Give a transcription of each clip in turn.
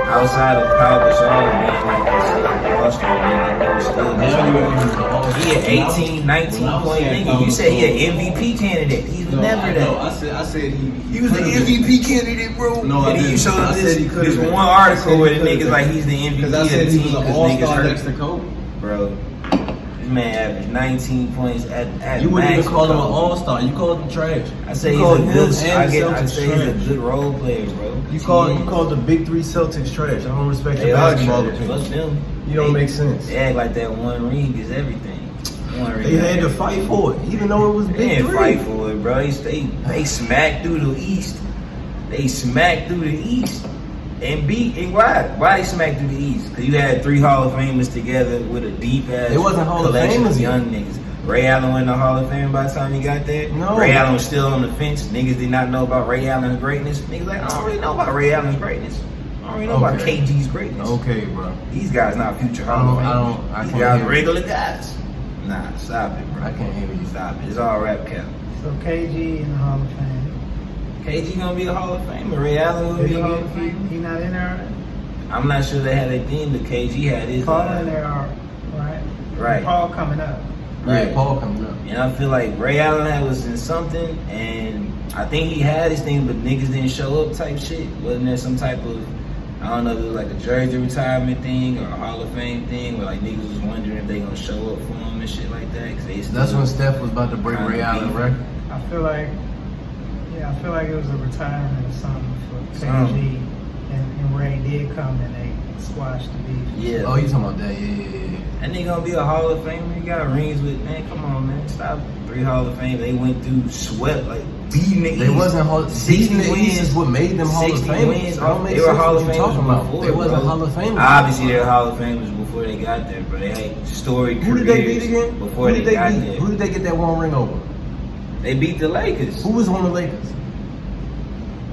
outside of Pau Gasol being like this all-star nigga, he an 18, 19 point nigga. You said he an MVP candidate. He's never that. No, I said he was an MVP candidate, bro. No, and you showed us this one article where the nigga's like he's the MVP of the team because niggas hurt. Next to Kobe. Bro, this man averaged 19 points at You wouldn't even call him an all-star. You called him trash. I say he's a good. I say he's a good role player, bro. You called the big three Celtics trash. I don't respect your basketball opinion. Fuck them. You don't make sense. They act like that one ring is everything. They had to fight for it, even though it was big. They didn't three. fight for it, bro. They smacked through the East. They smacked through the East and beat. And why? Why they smacked through the East? Because you had 3 Hall of Famers together with a deep ass. It wasn't Hall of Famers, young niggas. Ray Allen went to Hall of Fame by the time he got there. No. Ray Allen was still on the fence. Niggas did not know about Ray Allen's greatness. Niggas like, I don't really know about Ray Allen's greatness. I don't really know about KG's greatness. Okay, bro. These guys not future Hall of Fame. I These can't guys hear regular guys. Nah, stop it, bro. I can't hear you. Stop it. It's all rap cap. So KG in the Hall of Fame. KG gonna be a Hall of Famer. Ray Allen gonna be a Hall of Famer. He not in there. I'm not sure they had a theme, but KG had his. Paul in there, right? Right. Paul coming up. Right. Yeah, Paul coming up. And I feel like Ray Allen was in something, and I think he had his thing, but niggas didn't show up type shit. Wasn't there some type of, I don't know, if it was like a jersey retirement thing or a Hall of Fame thing where like niggas was wondering if they gonna show up for him and shit like that? Cause they That's when Steph was about to break Ray Allen record. I feel like it was a retirement or something for KG, and Ray did come and they squashed the beef. Yeah. Oh, you talking about that? Yeah. That nigga gonna be a Hall of Famer. He got rings with, man, come on, man. Stop. 3 Hall of Fame. They went through sweat, like beating the East. They wasn't Hall. 60 Beating the wins. East is what made them Hall of 60 Famers. wins. They Were Hall of Famers about. before. They wasn't bro. Hall of Famers. Obviously, they were Hall of Famers before they got there, but they had storied Who careers did they beat again? before they got there. Who did they get that one ring over? They beat the Lakers. Who was on the Lakers?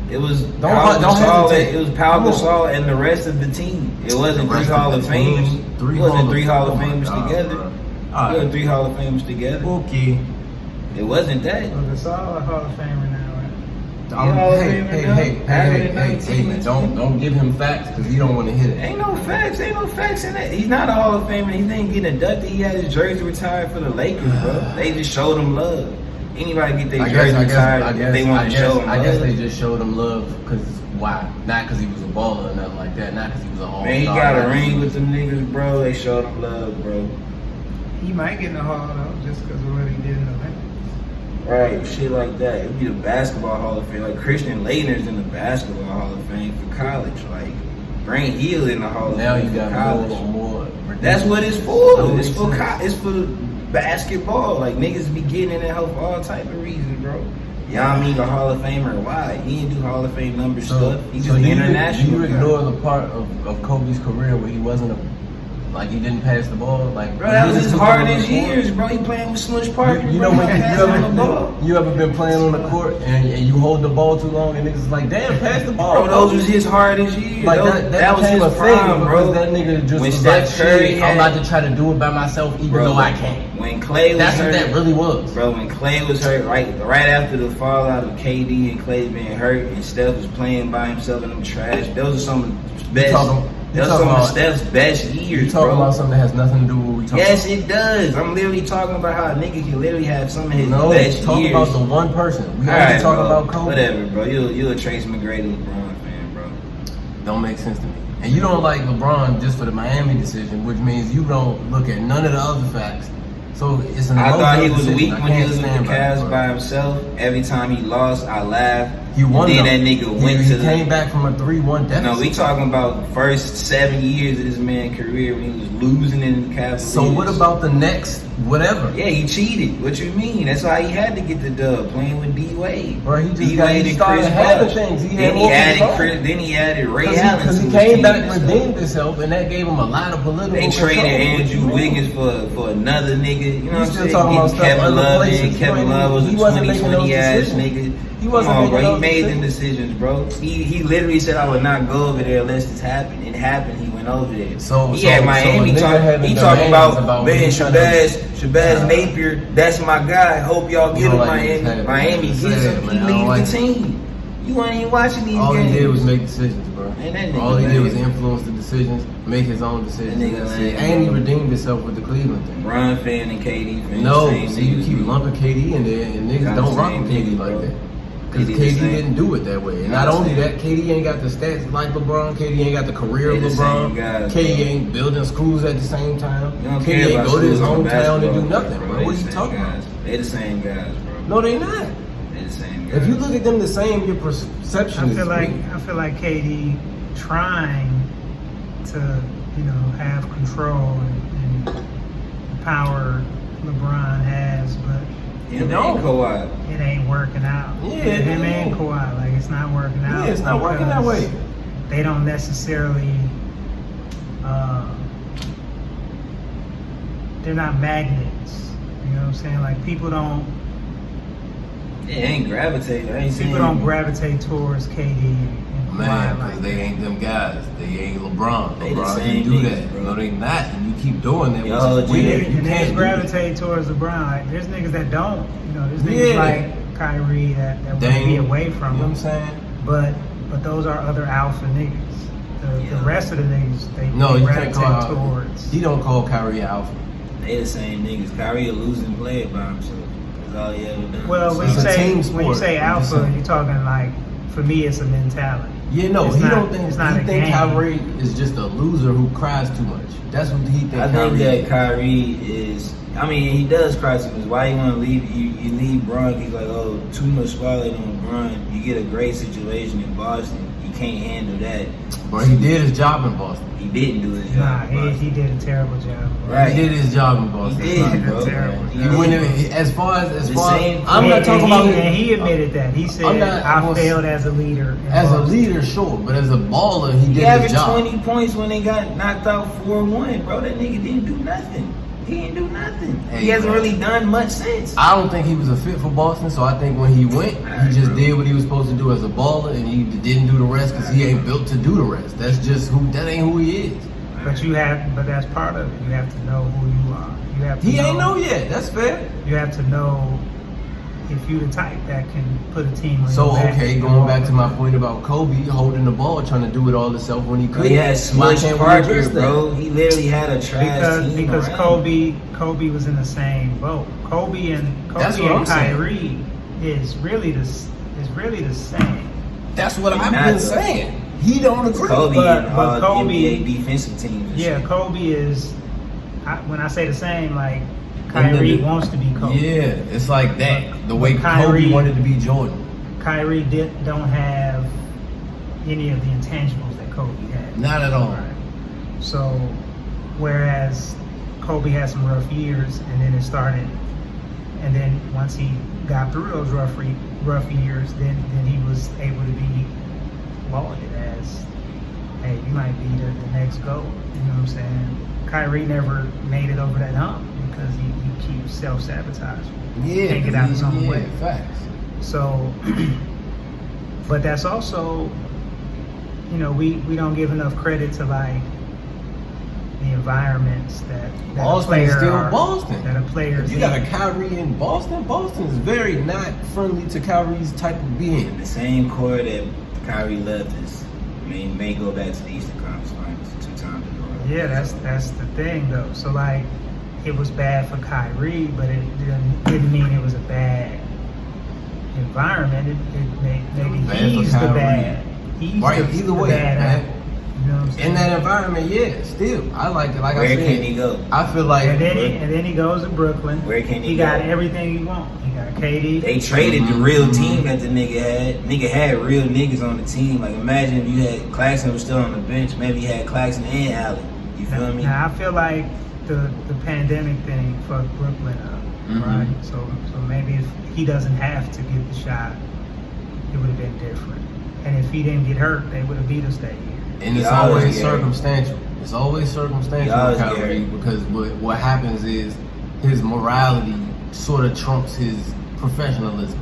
It was Don't Gasol. hesitate. It was Pau Gasol and the rest of the team. It wasn't 3 Hall of Famers. It wasn't 3 Hall of Famers together. It wasn't 3 Hall of Famers together. Okay. It wasn't that. So Gasol a Hall of Famer now, right? Hey, man, don't give him facts because he don't want to hit it. Ain't no facts in that. He's not a Hall of Famer. He ain't getting inducted. He had his jersey retired for the Lakers, bro. They just showed him love. Anybody get their jersey retired, they want to show him love. I guess they just showed him love because why? Not because he was a baller or nothing like that. Not because he was a all-star. Man, he got a ring with them niggas, bro. They showed him love, bro. He might get in the Hall though, just because of what he did in the Olympics. Right, shit like that. It'd be the Basketball Hall of Fame. Like Christian Laettner's in the Basketball Hall of Fame for college. Like Brain Hill in the Hall of now Fame you for got college. more. That's what it's for. It's for basketball. Like niggas be getting in that hole for all type of reasons, bro. Y'all mean the Hall of Famer? Why? He didn't do Hall of Fame number stuff. He just international. You ignore the part of Kobe's career where he wasn't he didn't pass the ball. Like, bro, that was his hardest years, bro. He playing with Smush Parker. You know when you ever been playing on the court and you hold the ball too long and niggas is like, damn, pass the ball. Bro, those was his hardest years. Like that was his prime, bro. That nigga just when was Steph like, Curry I'm about to try to do it by myself, even though I can't. When Clay was That's hurt, what that really was, bro. When Clay was hurt, right after the fallout of KD and Clay being hurt, and Steph was playing by himself in them trash. Those are some of the best. Those are some of Steph's best years, you talking bro. about something that has nothing to do with what we talking about. Yes, it does. I'm literally talking about how a nigga can literally have some of his best years. Talk about the one person. We already talk about Kobe. Whatever, bro. You're a Tracy McGrady LeBron fan, bro. Don't make sense to me. And you don't like LeBron just for the Miami decision, which means you don't look at none of the other facts. So it's an I thought he was decision. weak when he was with the Cavs by himself. Every time he lost, I laughed. He won. Then that nigga went he to came back from a 3-1 deficit. No, we talking about first 7 years of this man's career when he was losing in the Cavs. So what about the next whatever? Yeah, he cheated. What you mean? That's why he had to get the dub playing with D Wade. Bro, he just started having things. Then he added Ray Allen because he came back and redeemed himself, and that gave him a lot of political. They traded Andrew Wiggins for another nigga. You know what I'm saying? Talking about Kevin Love. Places, Kevin Love was a 2020 ass nigga. He wasn't bro. He made them decisions, bro. He literally said I would not go over there unless this happened. It happened. He went over there. He had Miami he talking about man Shabazz Napier. That's my guy. Hope y'all get him. Miami gets him. He leaves the team. You ain't even watching these All games. he did was make decisions, bro. And that nigga All he did was lame. influence the decisions, make his own decisions. That nigga That's lame, it. And he bro. redeemed himself with the Cleveland thing. Bron fan and KD fan. No, same see, you niggas, keep bro. lumping KD in there, and niggas Kinda don't rock same with KD niggas, like bro. that. Because They the KD same. didn't do it that way. And Kinda not only same. that, KD ain't got the stats like LeBron. KD ain't got the career They of the LeBron. same guys, KD bro. ain't building schools at the same time. You don't KD care ain't about go to his schools on hometown and do basketball, nothing, bro. They What the you same talking about? guys. They the same guys, bro. No, they not. They the same guys. If you look at them the same, your perception I is feel like weak. KD trying to, have control and the power LeBron has, but him don't. and Kawhi. it ain't working out. Yeah, Him it and ain't. Kawhi, like it's not working out. Yeah, it's not working that because way. They don't necessarily. They're not magnets. You know what I'm saying? Like people don't They ain't gravitate. I ain't people don't gravitate towards KD and Kawhi Man, like because they that. ain't them guys. They ain't LeBron. They the LeBron same can do niggas, that. bro. No, they not. And you keep doing that. Yo, which is G, weird. You And can't niggas do gravitate towards LeBron. Like, there's niggas that don't. There's niggas Yeah. like Kyrie that want to Dame, be away You from know what him. I'm saying? But those are other alpha niggas. The Yeah. rest of the niggas, they No, you can't gravitate call. towards. He don't call Kyrie an alpha. They the same niggas. Kyrie a losing player by himself. That's all he ever done. Well, when you It's a say team when you sport. say I'm just alpha, saying. you're talking like, for me, it's a mentality. Yeah, no, It's he not- don't think. it's not He a think game. Kyrie is just a loser who cries too much. That's what he thinks. I think Kyrie that is. Kyrie is. I mean, he does cry too much. Why you want to leave? You leave Bron. He's like, oh, too much spotlight on Bron. You get a great situation in Boston. You can't handle that. But he did his job in Boston. He didn't do his Nah, job. in Boston. he did a terrible job. Right. He did his job in Boston. He did, bro. Terrible. He He did. went in, as far as The same- I'm not talking about And he admitted that. He said, I'm not- I failed as a leader. in as a Boston." leader, sure, but as a baller, he He did his averaged job. 20 points when they got knocked out 4-1, bro. That nigga didn't do nothing. He didn't do nothing. Hey, He hasn't bro. really done much since. I don't think he was a fit for Boston, so I think when he went, Alright, he just bro. did what he was supposed to do as a baller, and he didn't do the rest because he ain't built to do the rest. That's just that ain't who he is. But that's part of it. You have to know who you are. You have to He know, ain't know yet. That's fair. You have to know if you the type that can put a team on So your back. okay, going back to my point about Kobe holding the ball, trying to do it all himself when he could. He had Why Smush can't we Parker, address that? bro. He literally had a trash team because around. Kobe was in the same boat. Kobe and That's what I'm saying. Kyrie is really the same. That's what He I've not, been though. saying. He don't agree. Kobe But- and but all Kobe- NBA defensive teams. And Yeah, shit. Kobe is. When I say the same, like Kyrie wants to be Kobe. Yeah, it's like that. The way But Kyrie- Kobe wanted to be Jordan. Kyrie don't have any of the intangibles that Kobe had. Not at all. So, whereas Kobe had some rough years, and then it started, and then once he got through those rough years, then he was able to be lauded as, hey, you might be the next GOAT. You know what I'm saying? Kyrie never made it over that hump because he keeps self-sabotaging. Yeah, Can't get out his own yeah, way. Facts. So, but that's also, we don't give enough credit to like the environments that a Boston player is still are- Boston. that a player If you is got a in. Kyrie in Boston, Boston is very not friendly to Kyrie's type of being. The same core that Kyrie left is may go back to the Eastern Conference Finals 2 times in a row. Yeah, that's the thing though. So like, it was bad for Kyrie, but it didn't mean it was a bad environment. Maybe Bad for he's the Kyrie. bad. He's Right, the, either the way, bad man. apple. You know what I'm saying? In that environment, yeah, still. I like it. Like Where I said, can he go? I feel like And then he goes to Brooklyn. Where can he He got go? everything he wants. He got KD. They traded the real team that the nigga had. Nigga had real niggas on the team. Like imagine if you had Claxton was still on the bench. Maybe you had Claxton and Allen. You feel me? Now I feel like the pandemic thing fucked Brooklyn up, Mhm. right? So maybe if he doesn't have to get the shot, it would have been different. And if he didn't get hurt, they would have beat us that year. And it's He always always Gary. circumstantial. It's always circumstantial He with always Kyrie Gary. because what happens is his morality sort of trumps his professionalism.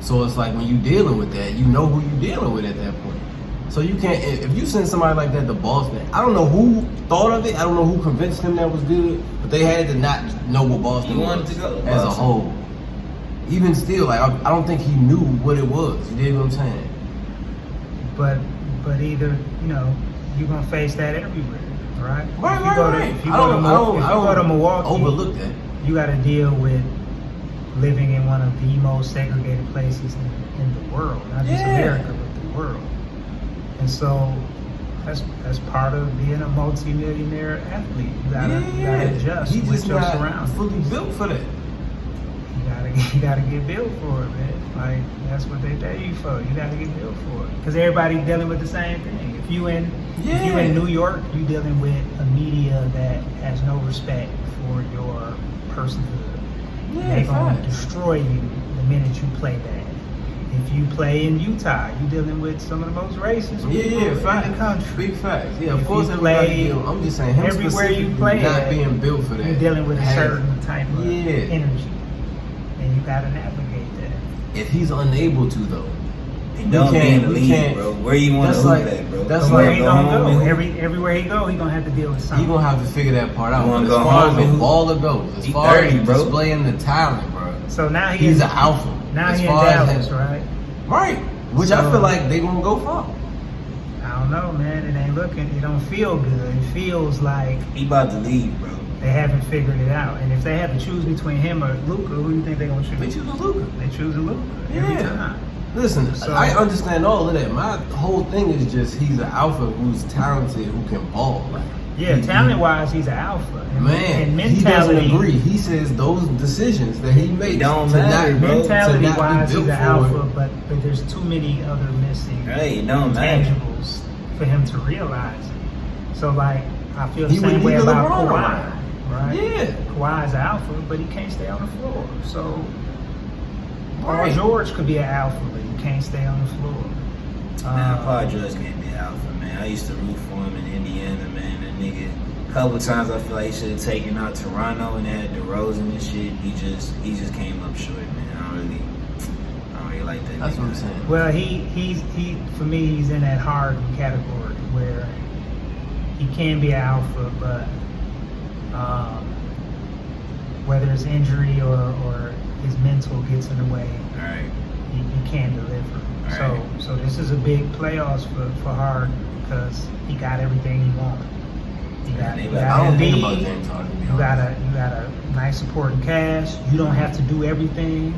So it's like when you're dealing with that, you know who you're dealing with at that point. So you can't, if you send somebody like that to Boston, I don't know who thought of it, I don't know who convinced him that was good, but they had to not know what Boston He wanted was to go to as a Boston. whole. Even still, like I don't think he knew what it was. You dig what I'm saying? But either, you know, you're gonna face that everywhere, right? Right. If you go to Milwaukee, overlook that. you got to deal with living in one of the most segregated places in the world, not just America, but the world. And so that's part of being a multi-millionaire athlete. You gotta adjust He's with just your not surroundings. fully built for that. You gotta get built for it, man. Like, that's what they pay you for. You gotta get built for it. Because everybody dealing with the same thing. If you in New York, you dealing with a media that has no respect for your personhood. They're gonna destroy you the minute you play bad. If you play in Utah, you're dealing with some of the most racist people in the country. Big facts. Yeah, of If course you everybody. play I'm just saying, him everywhere you specifically play not at, being built for that. You're dealing with a certain type of Yeah. energy, and you gotta navigate that. If he's unable to, though, And don't be in the league, bro. Where you want to hoop at, bro? That's Where like he go gonna go? home and- Everywhere he go, he gonna have to deal with something. He gonna have to figure that part out. You wanna But as go far home as and the hoop? baller goes, as He far 30, as bro. displaying the talent, bro, So now he's an alpha. Now As he in far as Dallas, him- right? Right. Which I So- feel like they gonna go far. I don't know, man. It ain't looking. It don't feel good. It feels like He about to leave, bro. they haven't figured it out. And if they have to choose between him or Luka, who do you think they're gonna choose? They choose Luka. They choose Luka every Yeah. time. Listen, So- I understand all of that. My whole thing is just he's an alpha who's talented, who can ball. Like, Yeah, he- talent-wise, he's an alpha. And, Man, and he doesn't mentality, agree. He says those decisions that he makes don't to matter, not, bro. to not mentality-wise, be he's built an for alpha. it. But there's too many other missing Hey, it don't matter. intangibles for him to realize it. So, like, I feel the He would same way leave about LeBron Kawhi, around. right? Yeah. Kawhi's an alpha, but he can't stay on the floor. So, Paul Right. George could be an alpha, but he can't stay on the floor. Man, Paul George can't be alpha, man. I used to root for him in Indiana, man. That nigga, a couple times I feel like he should have taken out Toronto and had DeRozan and shit. He just came up short, man. I don't really like that. That's nigga. what I'm saying. Well, he for me, he's in that hard category where he can be an alpha, but whether it's injury or his mental gets in the way, All right. he can't deliver. Right. So this is a big playoffs for Hard because he got everything he wanted. Yeah, You they- got I don't think Embiid, about James Harden, to be you honest. got a nice supporting cast. You don't have to do everything.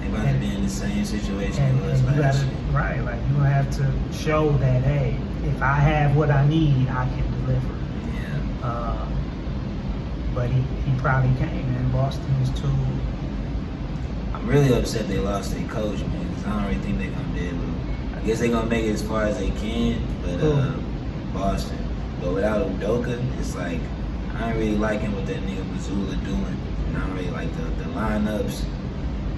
They about to be in the same situation And it was you last gotta, year. right, like you gonna have to show that, hey, if I have what I need, I can deliver. Yeah. But he probably can't, man. Boston is too. I'm really upset they lost their coach, man, because I don't really think they're gonna be able to. I guess they're gonna make it as far as they can, but Boston. But without Udoka, it's like I ain't really liking what that nigga Missoula doing. And I don't really like the lineups,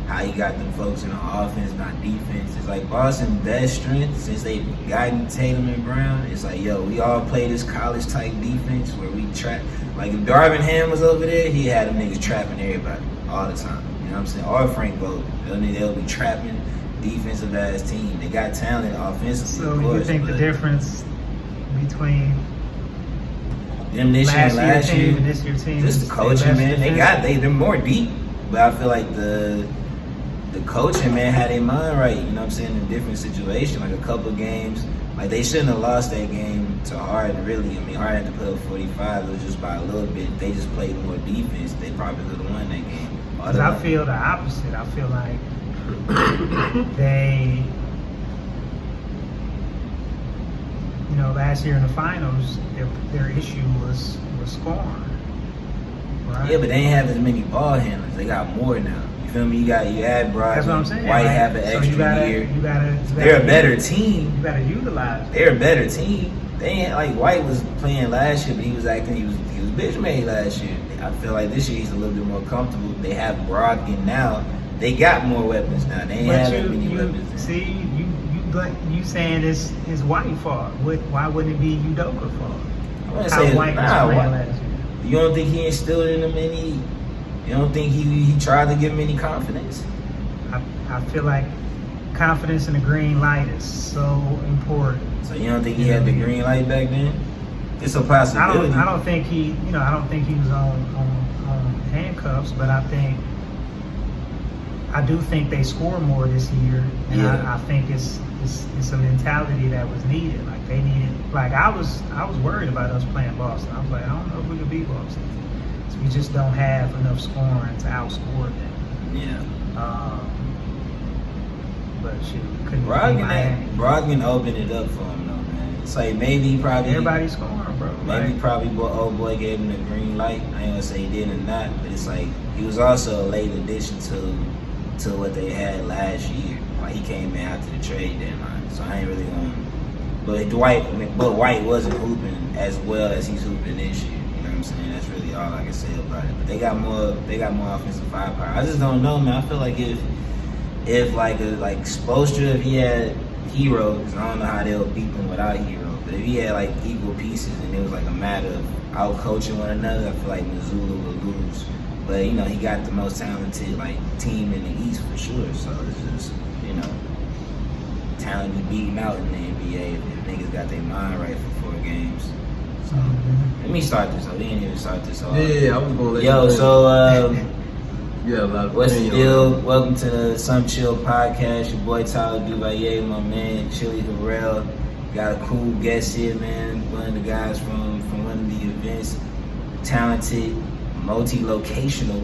how he got them folks in the offense, not defense. It's like Boston's best strength since they gotten Tatum and Brown. It's like, yo, we all play this college type defense where we trap. Like if Darvin Ham was over there, he had them niggas trapping everybody all the time. You know what I'm saying? Or Frank Vogel. They'll be trapping defensive ass team. They got talent offensively. So of course, you think the but difference between them this year and last team year, and this year team just is the coaching, less man. defensive? They're more deep, but I feel like the coaching, man, had their mind right. You know what I'm saying? In a different situation, like a couple of games, like they shouldn't have lost that game to Harden. Really, I mean, Harden had to put up 45. It was just by a little bit. If they just played more defense, they probably would have won that game. 'Cause I feel the opposite. I feel like they, last year in the finals, their issue was scoring. Right? Yeah, but they ain't have as many ball handlers. They got more now. You feel me? You add Brogdon. That's what I'm saying. White right? have an So extra year. You gotta They're a better team. You gotta utilize it. They're a better team. They ain't like White was playing last year, but he was bitch made last year. I feel like this year he's a little bit more comfortable. They have Brogdon now. They got more weapons now. They ain't have that many weapons. See, you saying it's White fault. Why wouldn't it be Udoka fault? I want to How say, White was playing last year. You don't think he instilled in them any? You don't think he tried to give him any confidence? I feel like confidence in the green light is so important. So you don't think he had the green light back then? It's a possibility. I don't think he, I don't think he was on handcuffs, but I I do think they score more this year, and Yeah. I think it's a mentality that was needed. Like they needed. Like I was worried about us playing Boston. I was like, I don't know if we could beat Boston. So we just don't have enough scoring to outscore them. Yeah. But shit, we couldn't beat Miami. Brogdon opened it up for him though, man. It's like maybe probably Everybody's scoring, bro. maybe Like, probably old boy gave him the green light. I ain't gonna say he did or not, but it's like he was also a late addition to what they had last year. Like he came in after the trade deadline, so I ain't really gonna. But White wasn't hooping as well as he's hooping this year. You know what I'm saying? That's really all I can say about it. But they got more offensive firepower. I just don't know, man. I feel like if like Spoelstra, if he had Hero, because I don't know how they'll beat them without Hero. But if he had like equal pieces and it was like a matter of out coaching one another, I feel like Missoula would lose. But you know, he got the most talented like team in the East for sure. So it's just, you know, talent be beating out in the NBA if niggas got their mind right for 4 games. So let me start this. We didn't even start this off. Yeah, I was gonna let Yo, you so yeah, a lot of what's the opinion deal? on it. Welcome to the Some Chill podcast. Your boy Tyler DEAUVEA, my man CHILLYHARRELL. Got a cool guest here, man. One of the guys from one of the events. Talented, multi-locational,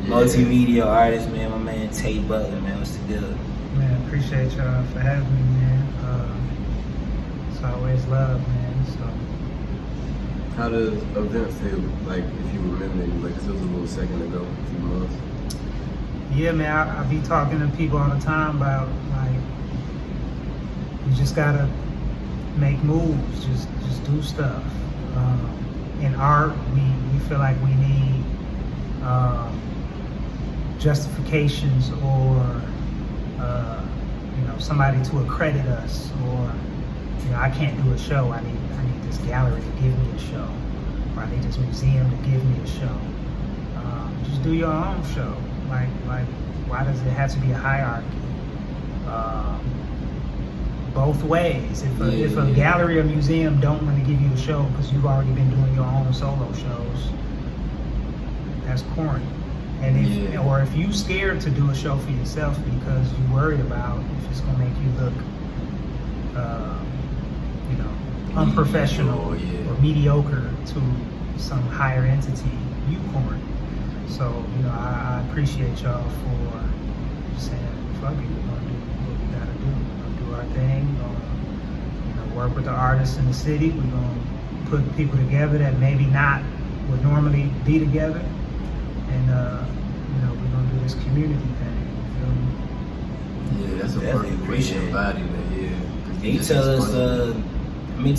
multimedia artist, man. My man Tay Butler, man. What's the deal? man, appreciate y'all for having me, man. It's always love, man. So. How does event feel? Like if you remember, like this was a little second ago, a few months. Yeah, man, I be talking to people all the time about like you just gotta make moves, just do stuff. In art, we feel like we need justifications or somebody to accredit us, or I can't do a show. I need this gallery to give me a show, or I need this museum to give me a show. Just do your own show. Like, why does it have to be a hierarchy? Both ways. If a gallery or museum don't want to give you a show because you've already been doing your own solo shows, that's corny. And if you scared to do a show for yourself because you're worried about if it's gonna make you look, unprofessional or mediocre to some higher entity, you corny. So I appreciate y'all for saying, fuck it, we're gonna do what we gotta do. We're gonna do our thing. We're gonna work with the artists in the city. We're gonna put people together that maybe not would normally be together, and we're gonna do this community thing. You feel me? Yeah, that's a Definitely perfect way appreciate to it. embody that. Yeah. Can you tell us?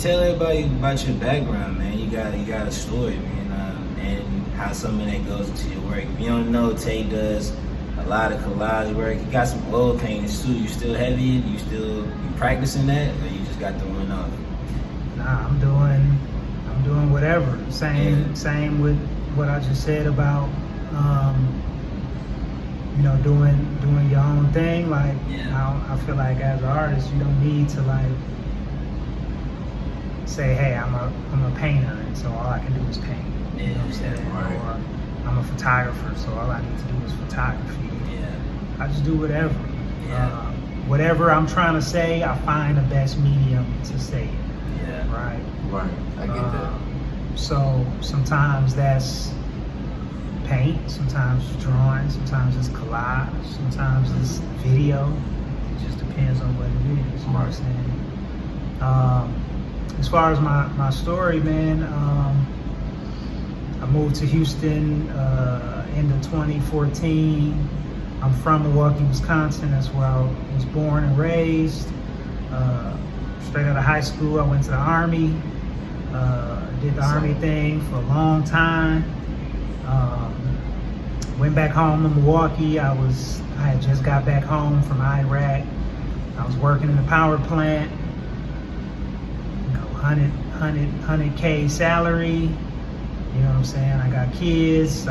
Tell everybody about your background, man. You got a story, man, and how some of that goes into your work. If you don't know, Tay does a lot of collage work. You got some oil paintings too. You still heavy? You practicing that, or you just got the one off? Nah, I'm doing whatever. Same with what I just said about doing your own thing. Like I feel like as an artist, you don't need to like say, hey, I'm a painter, and so all I can do is paint. You know what I'm saying? Right. Or I'm a photographer, so all I need to do is photography. Yeah. I just do whatever. Yeah. Whatever I'm trying to say, I find the best medium to say it. Yeah. Right. Right. I get that. So sometimes that's paint, sometimes it's drawing, sometimes it's collage, sometimes it's video. It just depends on what it is. You know what I'm saying? As far as my story, man, I moved to Houston end of 2014. I'm from Milwaukee, Wisconsin. That's where I was born and raised. Straight out of high school, I went to the Army. Did the Army thing for a long time. Went back home to Milwaukee. I had just got back home from Iraq. I was working in the power plant. 100K salary. You know what I'm saying? I got kids. I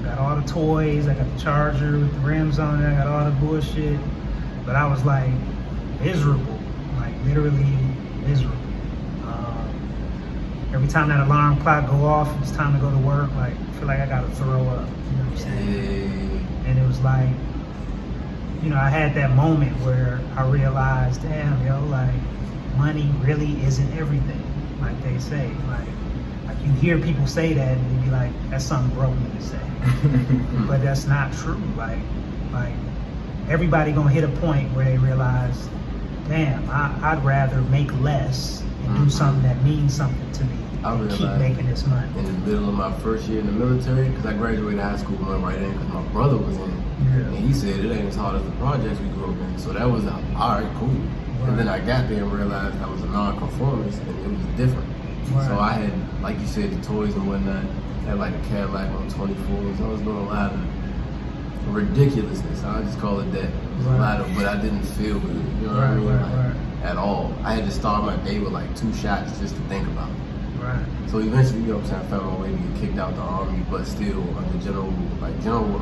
got all the toys. I got the charger with the rims on it. I got all the bullshit. But I was like miserable, like literally miserable. Every time that alarm clock go off, it's time to go to work. Like I feel like I gotta throw up. You know what I'm saying? And it was like, you know, I had that moment where I realized, damn, yo, like, money really isn't everything, like they say. Like you hear people say that and you be like, that's something broke niggas say. But that's not true. Like everybody gonna hit a point where they realize, damn, I'd rather make less and do something that means something to me and keep making this money. In the middle of my first year in the military, because I graduated high school and went right in because my brother was in. And he said it ain't as hard as the projects we grew up in. So that was all right, cool. Right. And then I got there and realized I was a non-conformist and it was different. Right. So I had, like you said, the toys and whatnot. I had like a Cadillac on 24s. I was doing a lot of ridiculousness. I'll just call it that. It was a lot of, but I didn't feel good. You know what I mean? At all. I had to start my day with like 2 shots just to think about it. Right. So eventually, you know what I'm saying, I found my way to get kicked out the army, but still under general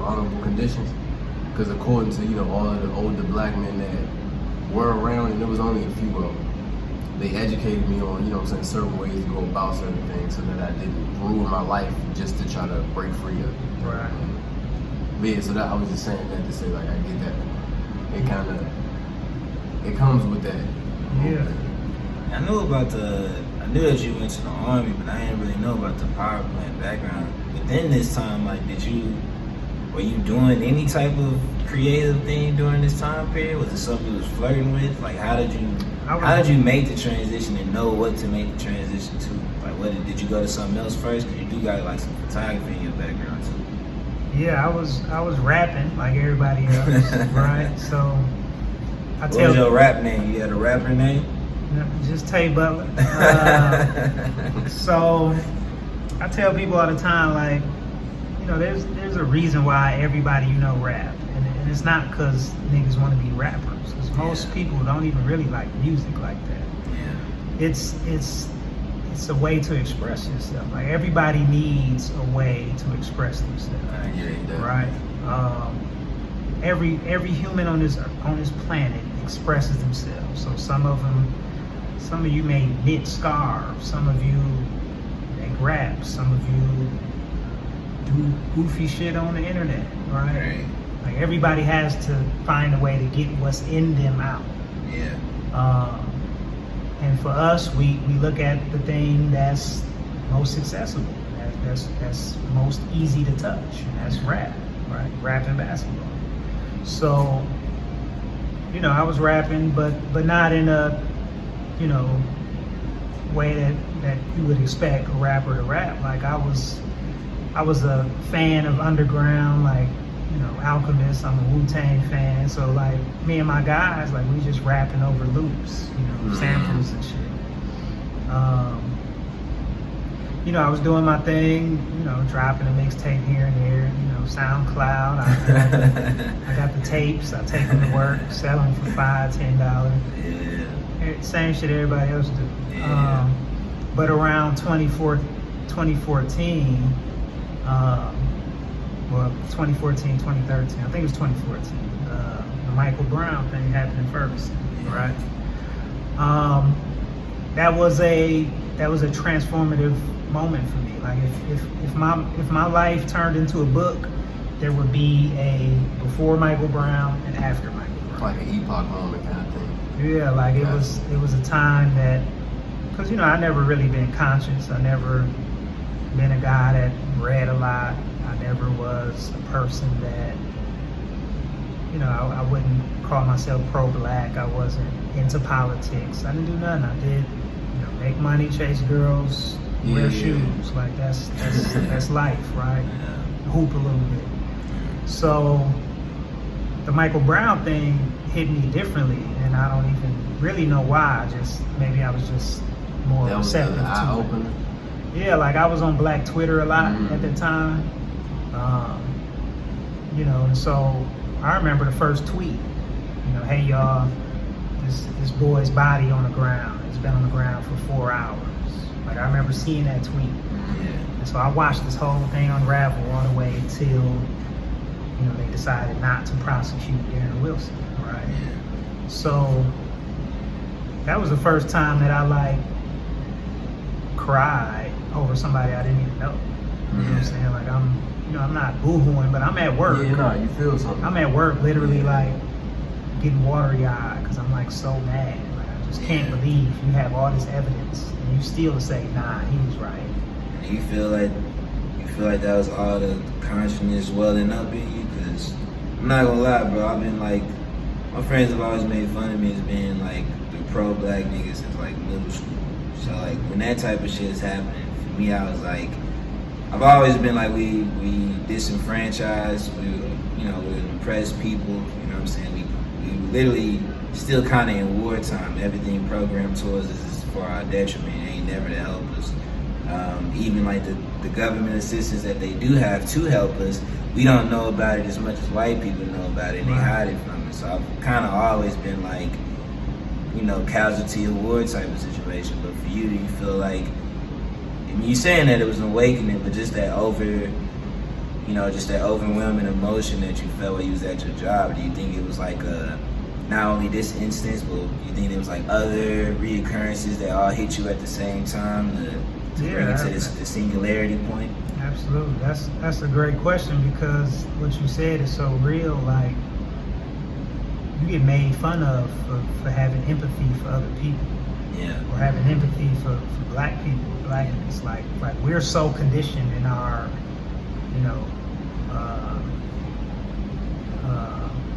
honorable conditions. Because according to, you know, all of the older black men that were around, and there was only a few of them, they educated me on, you know what I'm saying, certain ways to go about certain things so that I didn't ruin my life just to try to break free of it. Right. But yeah, so that I was just saying that to say, like, I get that. It comes with that. Yeah. I knew that you went to the army, but I didn't really know about the power plant background. Within this time, like, were you doing any type of creative thing during this time period? Was it something you was flirting with? Like, how did you make the transition and know what to make the transition to? Like, did you go to something else first? Because you do got like some photography in your background too. Yeah, I was rapping like everybody else, right? So What was your rap name? You had a rapper name? Just Tay Butler. So I tell people all the time, like, you know, there's a reason why everybody you know rap, and it's not because niggas want to be rappers. Because most people don't even really like music like that. Yeah. It's a way to express yourself. Like, everybody needs a way to express themselves. I get that. Right. Every human on this planet expresses themselves. So some of you may knit scarves, some of you make rap, some of you do goofy shit on the internet, right? Like, everybody has to find a way to get what's in them out. Yeah. And for us, we look at the thing that's most accessible, that's most easy to touch, and that's rap, right? Rap and basketball. So, you know, I was rapping, but not in a, you know, way that you would expect a rapper to rap. Like, I was a fan of underground, like, you know, Alchemist. I'm a Wu-Tang fan. So, like, me and my guys, like, we just rapping over loops, you know, samples and shit. You know, I was doing my thing, you know, dropping a mixtape here and there, you know, SoundCloud. I got the tapes. I take them to work, sell them for $5, $10. Yeah. Same shit everybody else do. Yeah. But around 2014, well, 2014, 2013, I think it was 2014, the Michael Brown thing happened in Ferguson, right? That was a transformative moment for me. Like, if my life turned into a book, there would be a before Michael Brown and after Michael Brown. Like an epoch moment kind of thing. Yeah, like it was a time that, because, you know, I never really been conscious. I never been a guy that read a lot. I never was a person that, you know, I wouldn't call myself pro-black. I wasn't into politics. I didn't do nothing. I did, you know, make money, chase girls, wear shoes. Like, that's life, right? Hoop a little bit. So the Michael Brown thing hit me differently, and I don't even really know why. Maybe I was just more receptive to it. Yeah, like, I was on Black Twitter a lot at the time. You know, and so I remember the first tweet, you know, hey y'all, this boy's body on the ground. It's been on the ground for 4 hours. Like, I remember seeing that tweet. And so I watched this whole thing unravel all the way till, you know, they decided not to prosecute Darren Wilson, right? So that was the first time that I, like, cried over somebody I didn't even know. You know what I'm saying? Like, I'm, I'm not boohooing, but I'm at work. Yeah, nah, you feel something. I'm at work, literally Yeah. like getting watery eyed because I'm like so mad. Like I just can't Yeah. believe you have all this evidence and you still say, nah, he was right. And you feel like that was all the consciousness welling up in you? Because I'm not gonna lie, bro. I've been like, my friends have always made fun of me as being like the pro-black nigga since like middle school. So like when that type of shit is happening, for me, I was like, I've always been like, we disenfranchised, we're oppressed people, you know what I'm saying? We literally still kind of in wartime. Everything programmed towards us is for our detriment. It ain't never to help us. Even like the government assistance that they do have to help us, we don't know about it as much as white people know about it, and they hide it from us. So I've kind of always been like, casualty of war type of situation. But for you, do you feel like, I mean, you saying that it was an awakening, but just that overwhelming emotion that you felt when you was at your job, do you think it was like not only this instance, but you think there was like other reoccurrences that all hit you at the same time to bring it to the singularity point? Absolutely. That's a great question because what you said is so real. Like, you get made fun of for having empathy for other people. Yeah. Or having empathy for black people, blackness. Like we're so conditioned in our,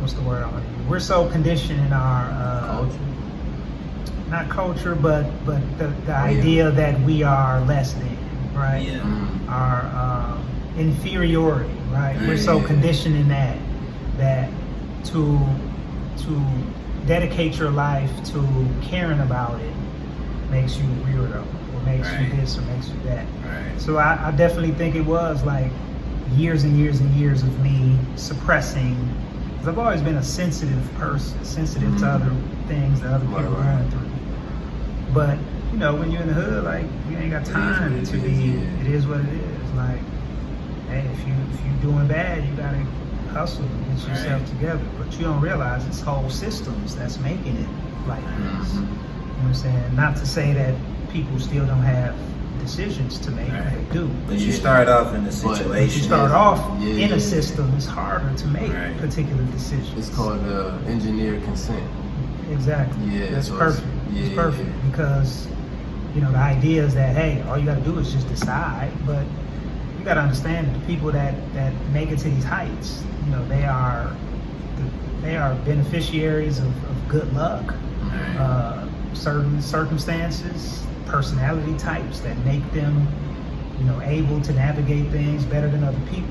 what's the word I want to use? We're so conditioned in our Culture? not culture, but the idea that we are less than, right? Yeah. Mm. Our inferiority, right? We're Yeah, so yeah. conditioned in that to dedicate your life to caring about it makes you a weirdo, or makes you this, or makes you that. Right. So I definitely think it was like years and years and years of me suppressing, because I've always been a sensitive person, sensitive to other things that other people are going through. But when you're in the hood, like, you ain't got time to be. It is what it is. Like, hey, if you doing bad, you gotta hustle and get yourself together. But you don't realize it's whole systems that's making it like this. You know what I'm saying? Not to say that people still don't have decisions to make. They do. But you start off in a But situation. you start off Yeah, in yeah. a system, it's harder to make Right. particular decisions. It's called engineered consent. Exactly. Yeah, That's so perfect. it's- It's yeah, perfect yeah. because the idea is that, hey, all you got to do is just decide. But you got to understand that the people that make it to these heights, they are beneficiaries of good luck, certain circumstances, personality types that make them, able to navigate things better than other people.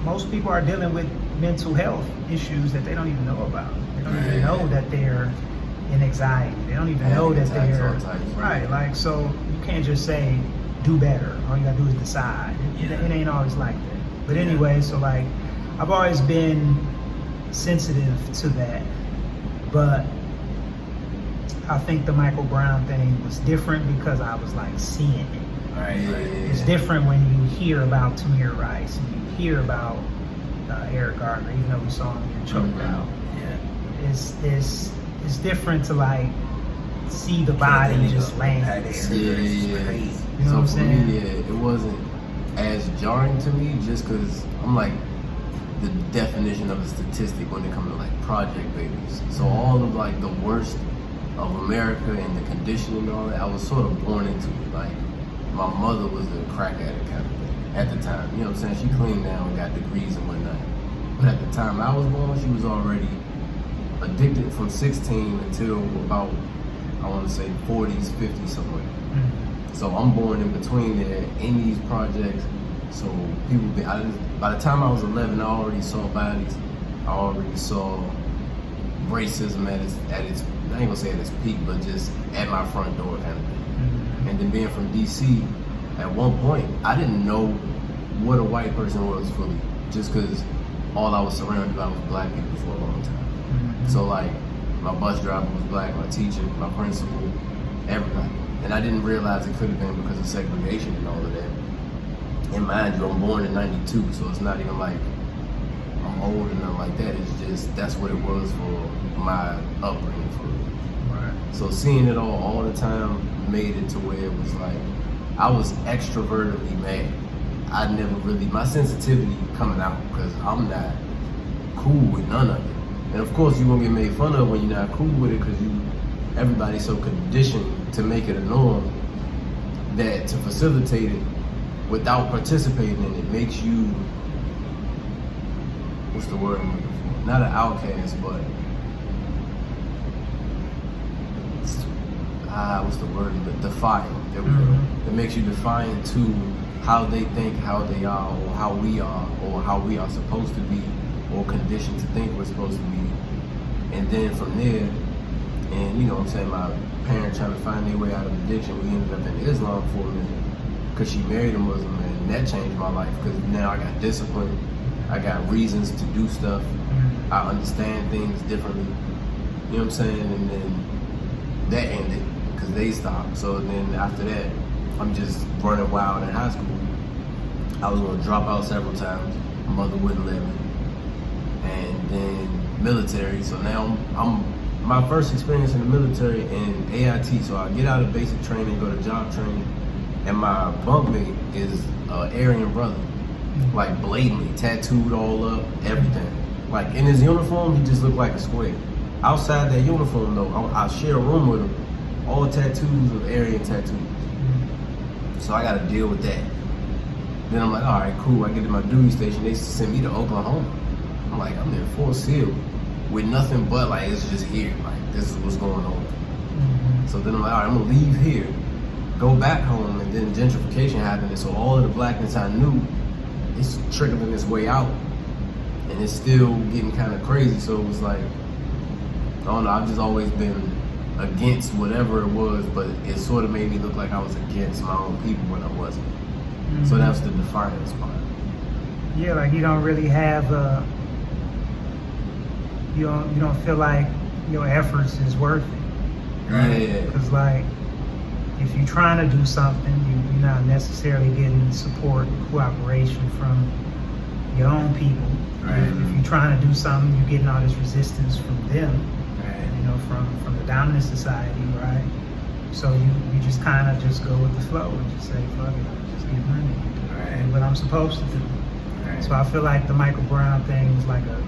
Most people are dealing with mental health issues that they don't even know about. They don't even know that they're in anxiety. They don't even know that they're right. Like, so you can't just say do better. All you gotta do is decide. It ain't always like that. But anyway, so like, I've always been sensitive to that, but I think the Michael Brown thing was different because I was like seeing it. Right. It's different when you hear about Tamir Rice and you hear about Eric Gardner, even though we saw him get choked out. Yeah. It's different to like see the body just laying there. Yeah. You know what So I'm for saying? me, it wasn't as jarring to me just because I'm like the definition of a statistic when it comes to like project babies. So all of like the worst of America and the conditioning and all that, I was sort of born into it. Like, my mother was a crack addict kind of thing at the time. You know what I'm saying? She cleaned now and got degrees and whatnot. But at the time I was born, she was already addicted from 16 until about, I want to say 40s, 50s, somewhere. So I'm born in between there in these projects. So by the time I was 11, I already saw bodies. I already saw racism at its I ain't gonna say at its peak, but just at my front door kind of thing. And then being from DC, at one point, I didn't know what a white person was fully, just because all I was surrounded by was black people for a long time. So like, my bus driver was black, my teacher, my principal, everybody. And I didn't realize it could have been because of segregation and all of that. And mind you, I'm born in 92, so it's not even like I'm old and nothing like that. It's just, that's what it was for my upbringing for real. Right. So seeing it all the time made it to where it was like, I was extrovertedly mad. I never really, my sensitivity coming out because I'm not cool with none of it. And of course you're gonna get made fun of when you're not cool with it because everybody's so conditioned to make it a norm that to facilitate it without participating in it makes you, what's the word I'm looking for? Not an outcast, but what's the word? Defiant. There we go. It makes you defiant to how they think, how they are, or how we are supposed to be, or conditioned to think we're supposed to be. And then from there, and you know what I'm saying, my parents trying to find their way out of addiction, we ended up in Islam for a minute because she married a Muslim, and that changed my life because now I got discipline, I got reasons to do stuff, I understand things differently, you know what I'm saying? And then that ended because they stopped. So then after that, I'm just running wild in high school. I was gonna drop out several times, my mother wouldn't let me. And then military, so now I'm my first experience in the military in AIT, so I get out of basic training, go to job training, and my bunkmate is an Aryan brother, like blatantly tattooed all up, everything. Like in his uniform, he just looked like a square. Outside that uniform though, I share a room with him, all tattoos of Aryan tattoos. So I gotta deal with that. Then I'm like, all right, cool, I get to my duty station, they send me to Oklahoma. I'm like, I'm in Fort Sill with nothing but like, it's just here, like this is what's going on. So then I'm like, all right, I'm gonna leave here, go back home, and then gentrification happened, and so all of the blackness I knew, it's trickling its way out, and it's still getting kind of crazy. So it was like, I don't know, I've just always been against whatever it was, but it sort of made me look like I was against my own people when I wasn't. So that's the defiance part. Yeah, like you don't really have you don't feel like your efforts is worth it. Right? Yeah. Because like if you're trying to do something, you're not necessarily getting support, cooperation from your own people. Right. If you're trying to do something, you're getting all this resistance from them. Right. You know, from the dominant society, right? So you just kind of just go with the flow and just say, fuck it, I'll just get money. Right. And what I'm supposed to do. Right. So I feel like the Michael Brown thing is like a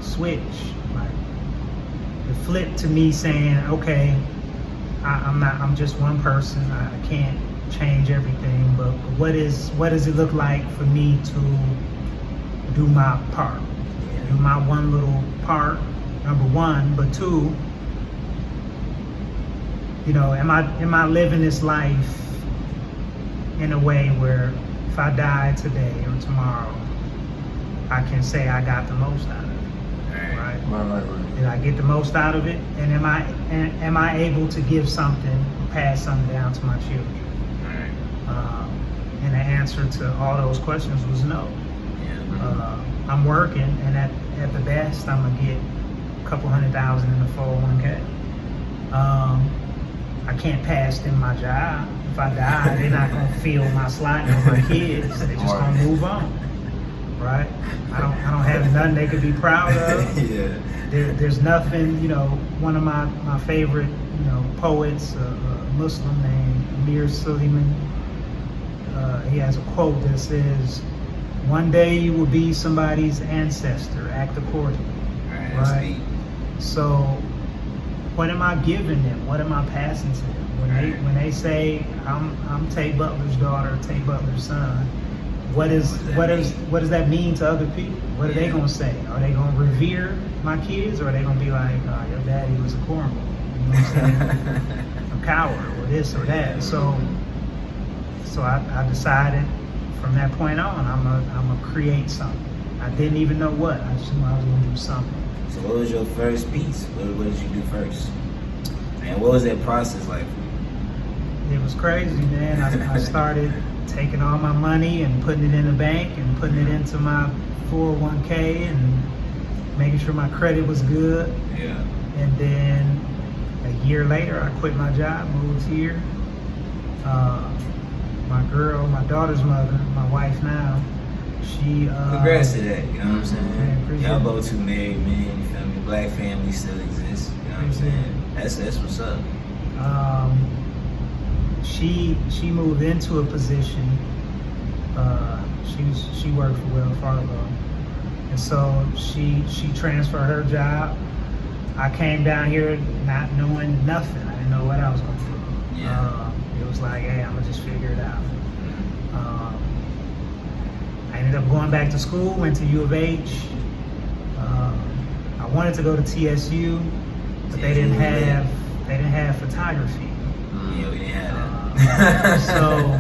switch. Like it flipped to me saying, okay, I'm just one person. I can't change everything, but what does it look like for me to do my part? Do my one little part, number one, but two, you know, am I living this life in a way where if I die today or tomorrow, I can say I got the most out of it, right? Right. Did I get the most out of it? And am I able to give something, pass something down to my children? And the answer to all those questions was no. I'm working, and at the best, I'm gonna get a couple $100,000 in the 401k. I can't pass them my job. If I die, they're not gonna fill my slot with my kids. They're just gonna move on, right? I don't have nothing they could be proud of. Yeah. There's nothing, you know. One of my favorite, you know, poets, a Muslim named Amir Suleiman. He has a quote that says, "One day you will be somebody's ancestor. Act accordingly." Right? So, what am I giving them? What am I passing to them? When they say I'm Tay Butler's daughter, Tay Butler's son, what does that mean to other people? What are they gonna say? Are they gonna revere my kids, or are they gonna be like, oh, your daddy was a cornball, you know what I'm saying? A coward, or this or that. So I decided from that point on, I'm gonna create something. I didn't even know what. I just knew I was gonna do something. So what was your first piece? What did you do first? And what was that process like? It was crazy, man. I started taking all my money and putting it in the bank and putting it into my 401k and making sure my credit was good. Yeah. And then a year later, I quit my job, moved here. My daughter's mother, my wife now, she... Congrats to that, you know what I'm saying? Man, Y'all both two married men, you feel me? Black family still exists, you know what I'm saying? That's what's up. she moved into a position. She worked for Wells Fargo, and so she transferred her job. I came down here not knowing nothing. I didn't know what I was gonna do. Yeah. It was like, hey, I'm gonna just figure it out. I ended up going back to school. Went to U of H. I wanted to go to TSU, but they didn't have photography. Yeah, we didn't have that. So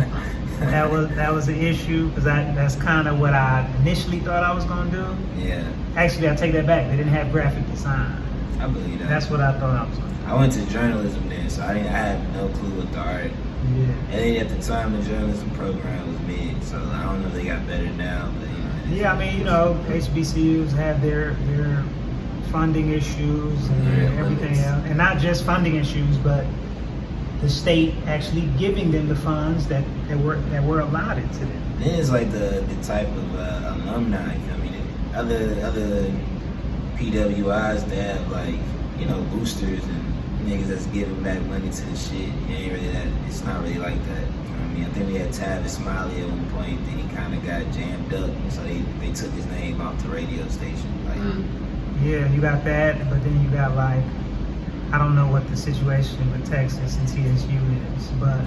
that was an issue because that's kind of what I initially thought I was gonna do. Yeah, Actually, I take that back. They didn't have graphic design. I believe that. That's what I thought I was gonna do. I went to journalism then, so I had no clue what the art. Yeah. And then at the time, the journalism program was mid, so I don't know if they got better now, but Yeah, I mean, HBCUs have their funding issues and Yeah, everything limits. else, and not just funding issues, but the state actually giving them the funds that were allotted to them. then it's like the type of alumni. I mean, other PWIs that have like boosters and niggas that's giving back money to the shit. It ain't really that. It's not really like that. You know what I mean? I think we had Tavis Smiley at one point. Then he kind of got jammed up, so they took his name off the radio station. Like, Yeah, you got that, but then you got like, I don't know what the situation with Texas and TSU is, but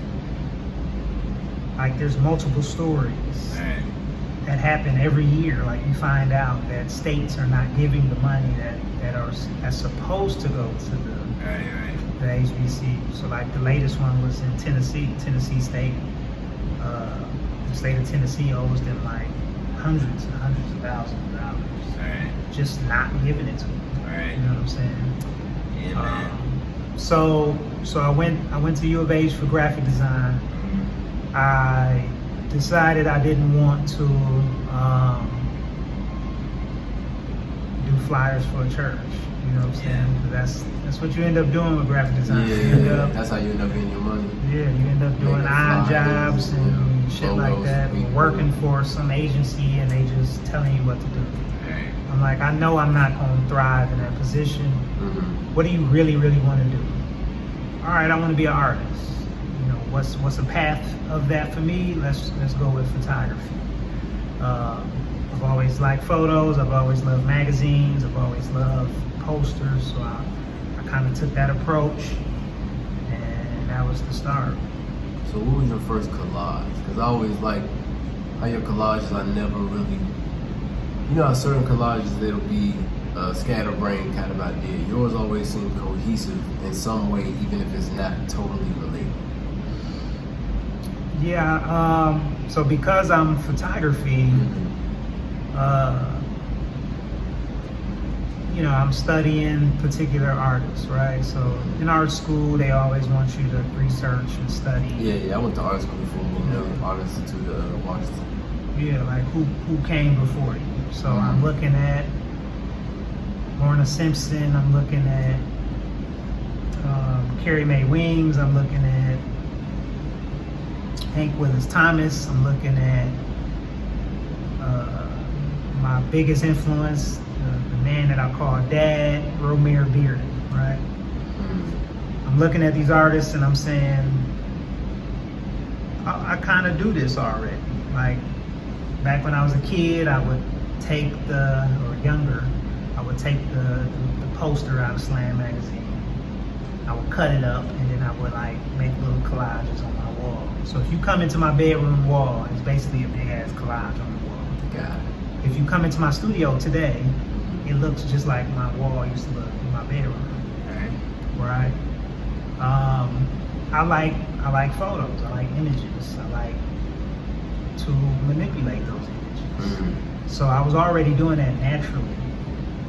like there's multiple stories alright, that happen every year. Like you find out that states are not giving the money that's supposed to go to alright. the HBC. So like the latest one was in Tennessee State. The state of Tennessee owes them like hundreds and hundreds of thousands of dollars. Alright, Just not giving it to them. alright. You know what I'm saying? Yeah, man. So I went to U of H for graphic design. I decided I didn't want to do flyers for a church. You know what I'm saying? That's what you end up doing with graphic design. You end Yeah, up, that's how you end up getting your money. yeah, you end up doing Making odd flyers jobs and shit like logos that, for people. working for some agency and they just telling you what to do. Alright. I'm like, I know I'm not going to thrive in that position. Mm-hmm. What do you really, really want to do? All right, I want to be an artist. What's a path of that for me? Let's go with photography. I've always liked photos. I've always loved magazines. I've always loved posters. So I kind of took that approach, and that was the start. So what was your first collage? Because I always like how your collages I never really, how certain collages there'll be a scatterbrain kind of idea. Yours always seemed cohesive in some way, even if it's not totally related. Yeah, so because I'm photography, I'm studying particular artists, right? So in art school, they always want you to research and study. Yeah, I went to art school before, Art Institute of Washington. Yeah, like who came before you. So I'm looking at Lorna Simpson, I'm looking at Carrie Mae Weems, I'm looking at Hank Willis Thomas, I'm looking at my biggest influence, the man that I call Dad, Romare Bearden, right? I'm looking at these artists and I'm saying, I kind of do this already. Like, back when I was a kid, I would take or younger, I would take the poster out of Slam magazine. I would cut it up and then I would like make little collages on my wall. So if you come into my bedroom wall, it's basically a big ass collage on the wall. Got it. If you come into my studio today, it looks just like my wall used to look in my bedroom. Right? I like photos. I like images. I like to manipulate those images. So I was already doing that naturally.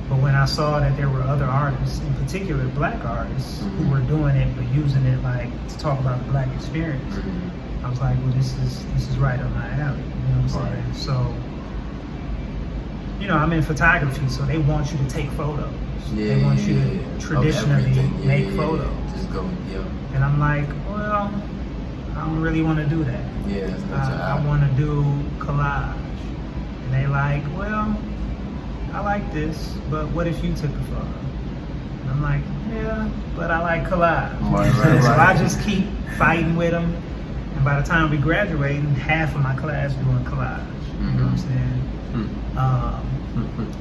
But when I saw that there were other artists, in particular black artists, who were doing it but using it like to talk about the black experience, I was like, well, this is right up my alley. You know what I'm saying? So, I'm in photography, so they want you to take photos. They want you to traditionally make photos. Just go, And I'm like, well, I don't really want to do that. Yeah, that's not your I album. want to do collage. And they like, well, I like this, but what if you took a photo? I'm like, yeah, but I like collage. Right. So I just keep fighting with them. And by the time we graduated, half of my class doing collage. You know what I'm saying?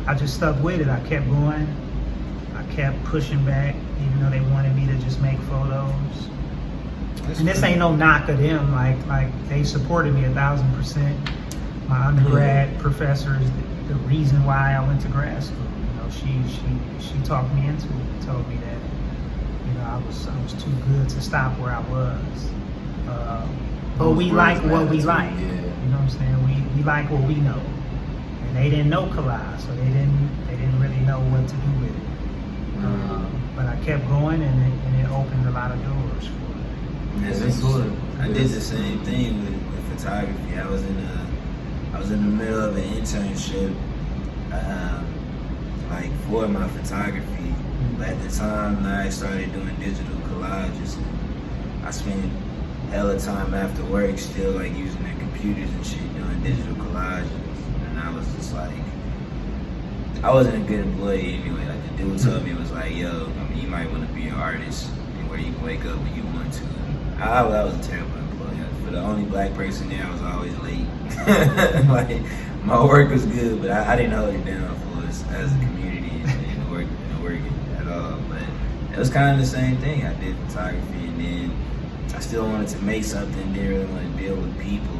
I just stuck with it. I kept going. I kept pushing back, even though they wanted me to just make photos. And this ain't no knock of them. Like they supported me 1,000%. My undergrad professor is the reason why I went to grad school. You know, she talked me into it. Told me that, you know, I was too good to stop where I was. But we like what we like. Yeah. You know what I'm saying? We like what we know. And they didn't know collage, so they didn't really know what to do with it. But I kept going, and it opened a lot of doors for me. I did the same thing with photography. I was in the middle of an internship, like for my photography. But at the time, I started doing digital collages. I spent hella time after work still like using their computers and shit doing digital collages. And I was just like, I wasn't a good employee anyway. Like the dude told me, it was like, yo, I mean, you might want to be an artist and where you can wake up when you want to. I was a terrible employee. For the only black person there, I was always late. Like my work was good, but I didn't hold it down for us as a community and working at all. But it was kind of the same thing. I did photography, and then I still wanted to make something. Didn't really want to deal with people,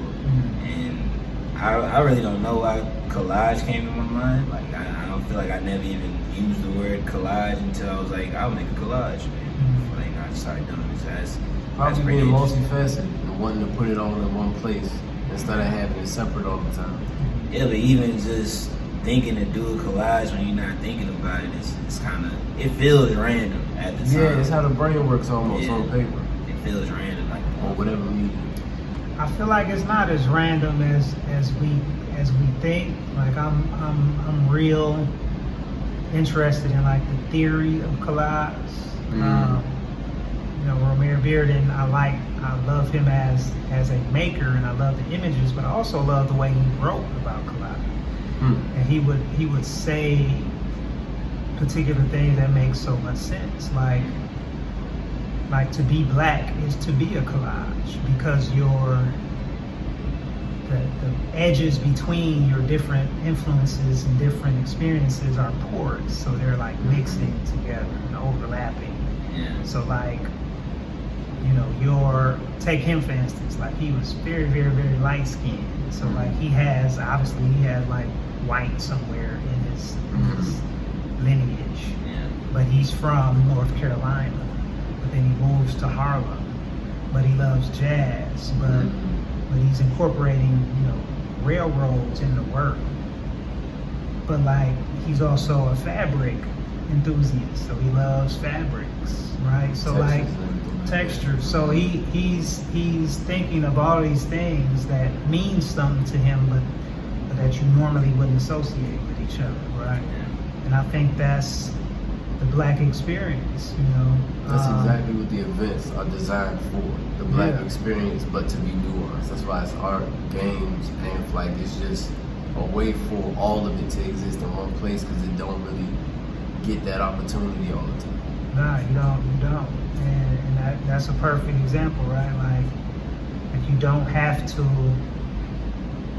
and I really don't know why collage came to my mind. Like I don't feel like I never even used the word collage until I was like, I'll make a collage, man. Like I just started doing this. That's Probably pretty being interesting. multifaceted and wanting to put it all in one place instead of having it separate all the time. Yeah, but even just thinking to do a collage when you're not thinking about it, it's kind of, it feels random at the time. Yeah, it's how the brain works almost Yeah. on paper It feels random, like or whatever medium. I feel like it's not as random as we think. Like I'm real interested in like the theory of collage. You know, Romare Bearden, I love him as a maker, and I love the images, but I also love the way he wrote about collage. And he would say particular things that make so much sense, like to be black is to be a collage, because the edges between your different influences and different experiences are porous, so they're like mixing together and overlapping. Yeah. So like, you know, take him for instance, like he was very, very, very light skinned. So like he has like white somewhere in his lineage. Yeah. But he's from North Carolina. But then he moves to Harlem. But he loves jazz. But he's incorporating, you know, railroads in the work. But like he's also a fabric enthusiast, so he loves fabrics, right? So like texture. So he's thinking of all these things that mean something to him, but that you normally wouldn't associate with each other, right? And I think that's the black experience, you know. That's exactly what the events are designed for. The black Yeah. experience, but to be nuanced. That's why it's art, games, pamphlet. It's just a way for all of it to exist in one place, because it don't really get that opportunity all the time. Nah, you don't. And that's a perfect example, right? Like you don't have to.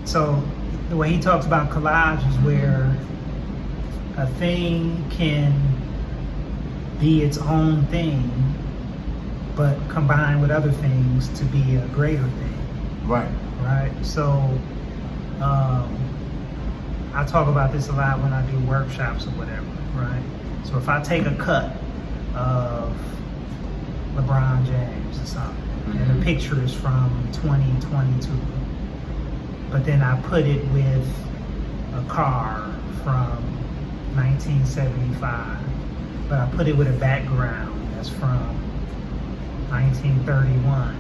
So the way he talks about collage is where a thing can be its own thing, but combine with other things to be a greater thing. Right. Right? So I talk about this a lot when I do workshops or whatever, right? So if I take a cut of LeBron James or something, and the picture is from 2022, but then I put it with a car from 1975, but I put it with a background that's from 1931,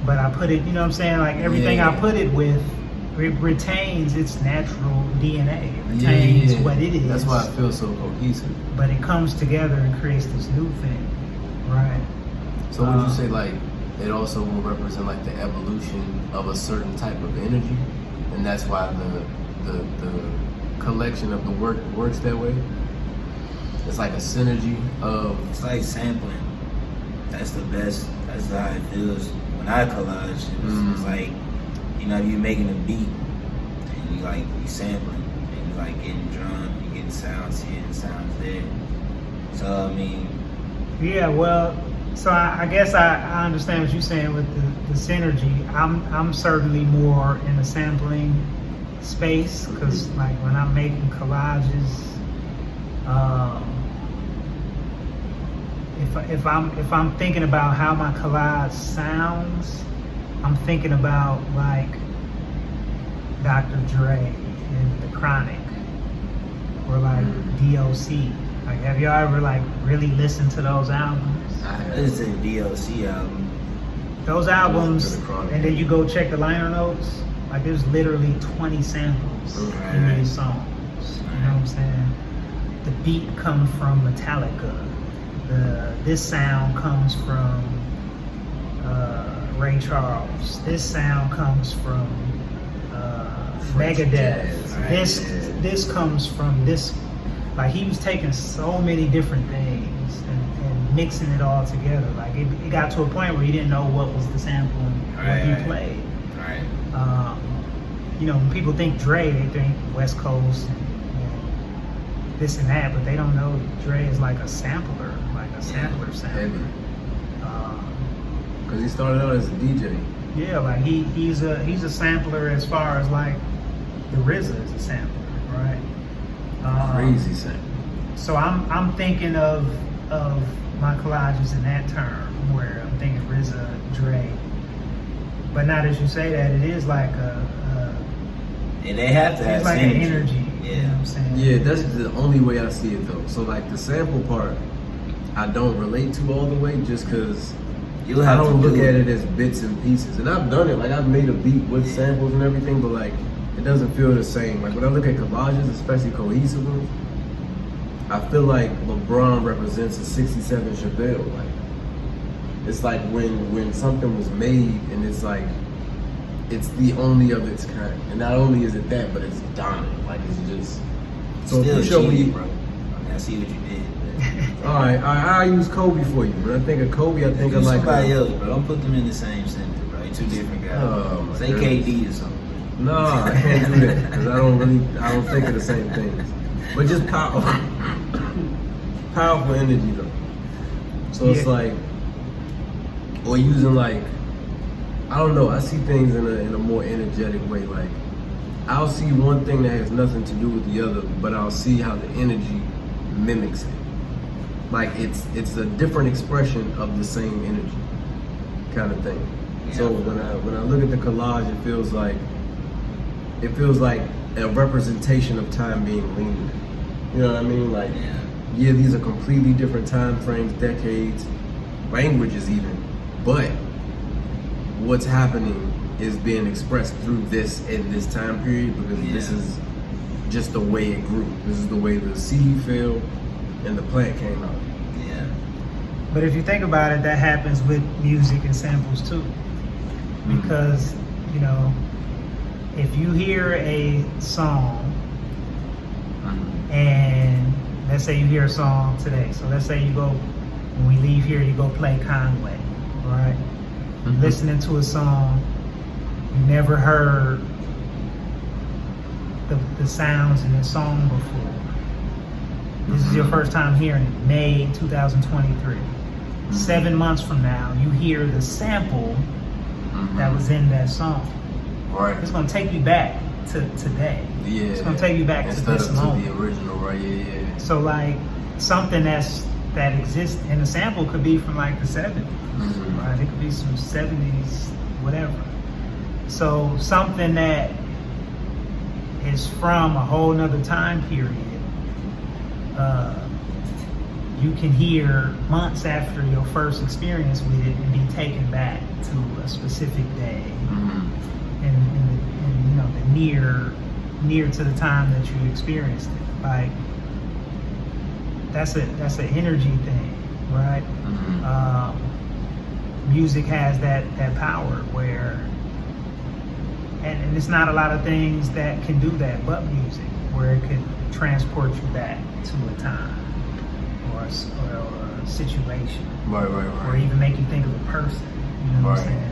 but I put it, you know what I'm saying, like everything I put it with, it retains its natural DNA. It retains what it is. That's why it feels so cohesive. But it comes together and creates this new thing, right? So would you say like it also will represent like the evolution of a certain type of energy, and that's why the collection of the work works that way? It's like a synergy of. It's like sampling. that's the best. That's how it feels when I collage. It's like, you know, you're making a beat and you sampling and you like getting drum, you getting sounds here and sounds there. So I mean, yeah, well, so I guess I understand what you're saying with the synergy. I'm certainly more in the sampling space because like when I'm making collages, if I'm thinking about how my collage sounds, I'm thinking about like Dr. Dre and The Chronic or like DOC. Like, have y'all ever like really listened to those albums? this is a DLC album. Those albums, To The Chronic. and then you go check the liner notes. Like there's literally 20 samples in these songs. You know what I'm saying? The beat comes from Metallica. This sound comes from Ray Charles. This sound comes from Megadeth. jazz, right? This comes from this. Like he was taking so many different things and mixing it all together. Like it got to a point where he didn't know what was the sample and what he played. Right. You know, when people think Dre, they think West Coast and this and that, but they don't know Dre is like a sampler sound. Heavy. Because he started out as a DJ. Yeah, like he's a sampler as far as like the RZA is a sampler, right? Crazy sample. So I'm thinking of my collages in that term, where I'm thinking RZA, Dre. But now that you say that, it is like And they have to have it's like synergy. an energy. You know what I'm saying? Yeah, that's the only way I see it though. So like the sample part, I don't relate to all the way just because You'll I have don't to look do at it as bits and pieces. And I've done it, like I've made a beat with samples and everything, but like it doesn't feel the same. Like when I look at collages, especially cohesive ones, I feel like LeBron represents a 67 Chevelle. Like it's like when something was made and it's like it's the only of its kind. And not only is it that, but it's dominant. Like it's just so Still if you show cheating, me. bro. I mean, I see what you did. But All right, I use Kobe for you. When I think of Kobe, I think do of like somebody else, bro. Don't put them in the same sentence, bro. They're two different guys. Oh, my Say goodness. KD or something. No, I can't do that because I don't think of the same things. But just powerful energy though. So it's Yeah. like, or using like, I don't know. I see things in a more energetic way. Like, I'll see one thing that has nothing to do with the other, but I'll see how the energy mimics it. Like it's a different expression of the same energy, kind of thing. So when I look at the collage, it feels like a representation of time being linear. You know what I mean? Like, yeah, these are completely different time frames, decades, languages even, but what's happening is being expressed through this in this time period because this is just the way it grew. This is the way the seed fell and the plant came out. Yeah. But if you think about it, that happens with music and samples too. Because, you know, if you hear a song and let's say you hear a song today. So let's say you go, when we leave here, you go play Conway, right? Listening to a song, you never heard the sounds in the song before. This is your first time hearing it, May 2023. 7 months from now, you hear the sample that was in that song. Right. It's gonna take you back to today. Yeah. It's gonna take you back to instead this of moment. to the original, right? Yeah. So like something that exists, and the sample could be from like the 70s, right? It could be some 70s, whatever. So something that is from a whole nother time period, you can hear months after your first experience with it and be taken back to a specific day, and you know, the near to the time that you experienced it. Like that's an energy thing, right? Music has that power where, and it's not a lot of things that can do that, but music, where it could transport you back to a time or situation, Right. or even make you think of a person. You know what I'm saying?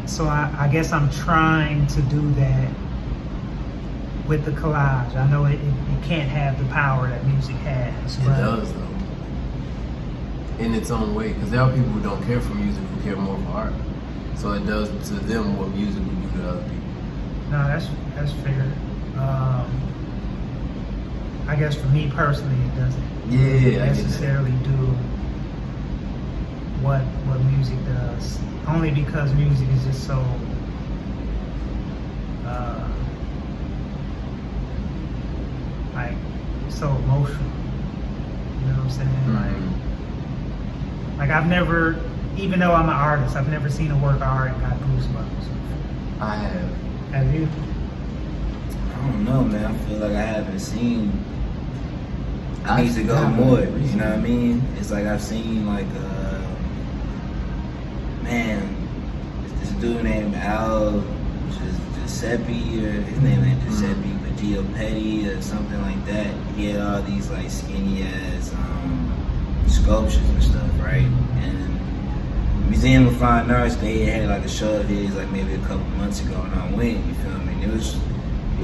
So I guess I'm trying to do that with the collage. I know it can't have the power that music has. It But does though, in its own way, because there are people who don't care for music who care more for art. So it does to them what music would do to other people. No, that's fair. I guess for me personally, it doesn't Yeah, necessarily do what music does. Only because music is just so like so emotional. You know what I'm saying? Mm-hmm. Like I've never, even though I'm an artist, I've never seen a work of art and got goosebumps. I have. Have you? I don't know, man. I feel like I haven't seen. I need to go haven't more. recently. You know what I mean? It's like I've seen like man, this dude named Al Giuseppe, or his name ain't Giuseppe, but Gio Petty or something like that. He had all these like skinny ass sculptures and stuff, right? And Museum of Fine Arts, they had like a show of his like maybe a couple months ago, and I went. You feel me? It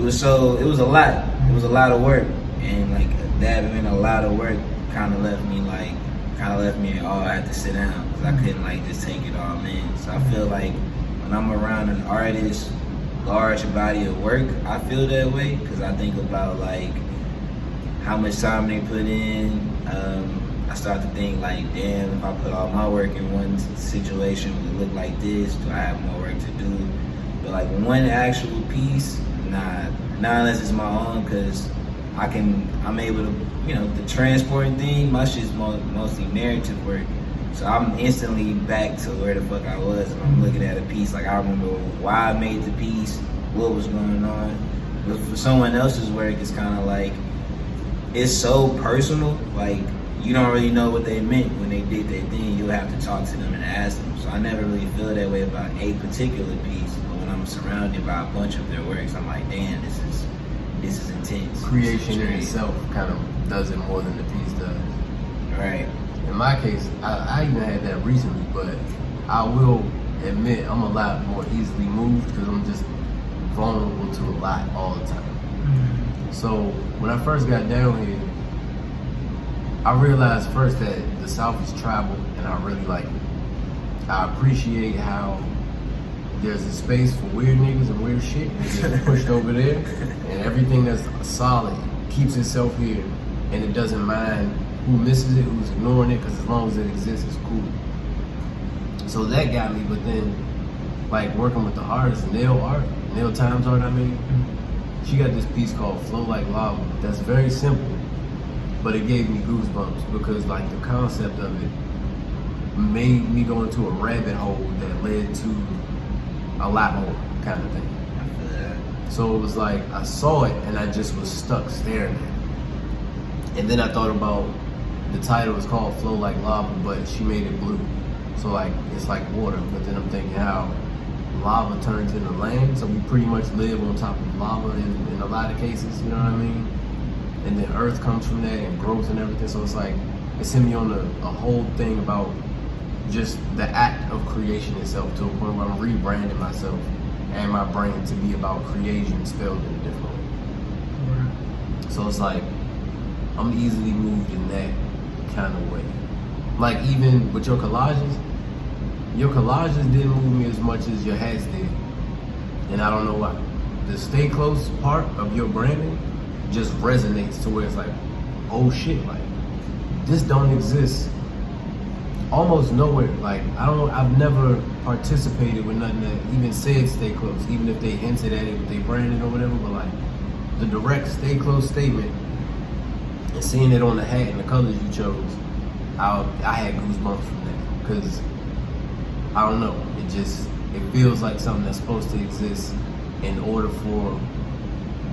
was a lot. It was a lot of work, and like that being a lot of work kind of left me I had to sit down because I couldn't like just take it all in. So I feel like when I'm around an artist, large body of work, I feel that way because I think about like how much time they put in. I start to think like, damn, if I put all my work in one situation, would it look like this? Do I have more work to do? But like one actual piece, not unless it's my own, because I'm able to, you know, the transporting thing, my shit's mostly narrative work. So I'm instantly back to where the fuck I was. And I'm looking at a piece, like I remember why I made the piece, what was going on. But for someone else's work, it's kind of like, it's so personal, like you don't really know what they meant when they did their thing. You'll have to talk to them and ask them. So I never really feel that way about a particular piece. But when I'm surrounded by a bunch of their works, I'm like, damn, this is intense. Creation in itself kind of does it more than the piece does. Right. In my case, I even had that recently, but I will admit I'm a lot more easily moved because I'm just vulnerable to a lot all the time. So when I first got down here, I realized first that the South is tribal, and I really like it. I appreciate how there's a space for weird niggas and weird shit that gets pushed over there, and everything that's solid keeps itself here, and it doesn't mind who misses it, who's ignoring it, because as long as it exists, it's cool. So that got me, but then, like working with the artist, Nail Times Art, she got this piece called Flow Like Lava that's very simple, but it gave me goosebumps because like the concept of it made me go into a rabbit hole that led to a lot more kind of thing. I feel that. So it was like I saw it and I just was stuck staring at it. And then I thought about the title is called Flow Like Lava, but she made it blue. So like it's like water, but then I'm thinking how lava turns into land, so we pretty much live on top of lava in a lot of cases, you know what I mean? And then earth comes from that and growth and everything, so it's like, it sent me on a whole thing about just the act of creation itself to a point where I'm rebranding myself and my brain to be about creation spelled in a different way. So it's like, I'm easily moved in that kind of way. Like even with your collages didn't move me as much as your hats did. And I don't know why. The stay close part of your branding just resonates to where it's like, oh shit, like this don't exist almost nowhere. Like I've never participated with nothing that even said stay close, even if they hinted at it with their branding or whatever, but like the direct stay close statement and seeing it on the hat and the colors you chose, I had goosebumps from that because I don't know, it feels like something that's supposed to exist in order for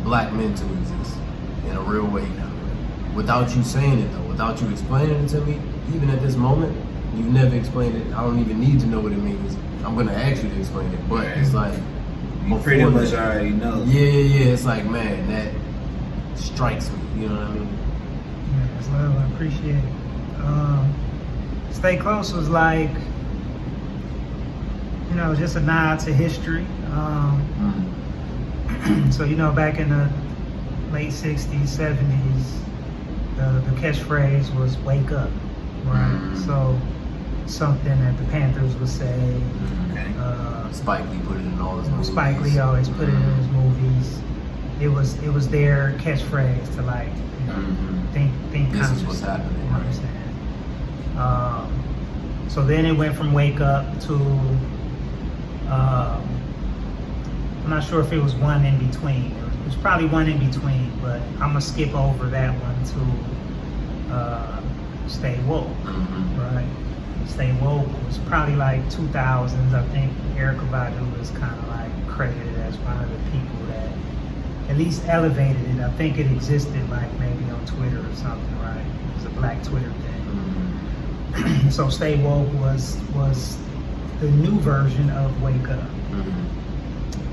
black men to exist in a real way now. Without you saying it though, without you explaining it to me, even at this moment, you've never explained it. I don't even need to know what it means. I'm gonna ask you to explain it, but it's like You pretty much already know. Yeah. It's like, man, that strikes me. You know what I mean? That's love. I appreciate it. Stay Close was like, just a nod to history. So, back in the late 60s, 70s, the catchphrase was wake up, right? So something that the Panthers would say. Spike Lee put it in all his movies. Spike Lee always put it in his movies. It was their catchphrase to like, think This conscious. is what's happening. You know what I'm saying? So then it went from wake up to, I'm not sure if it was one in between. It was probably one in between, but I'm gonna skip over that one to Stay Woke, right? Stay Woke was probably like 2000s. I think Erykah Badu was kind of like credited as one of the people that at least elevated it. I think it existed like maybe on Twitter or something, right? It was a Black Twitter thing. So Stay Woke was the new version of Wake Up.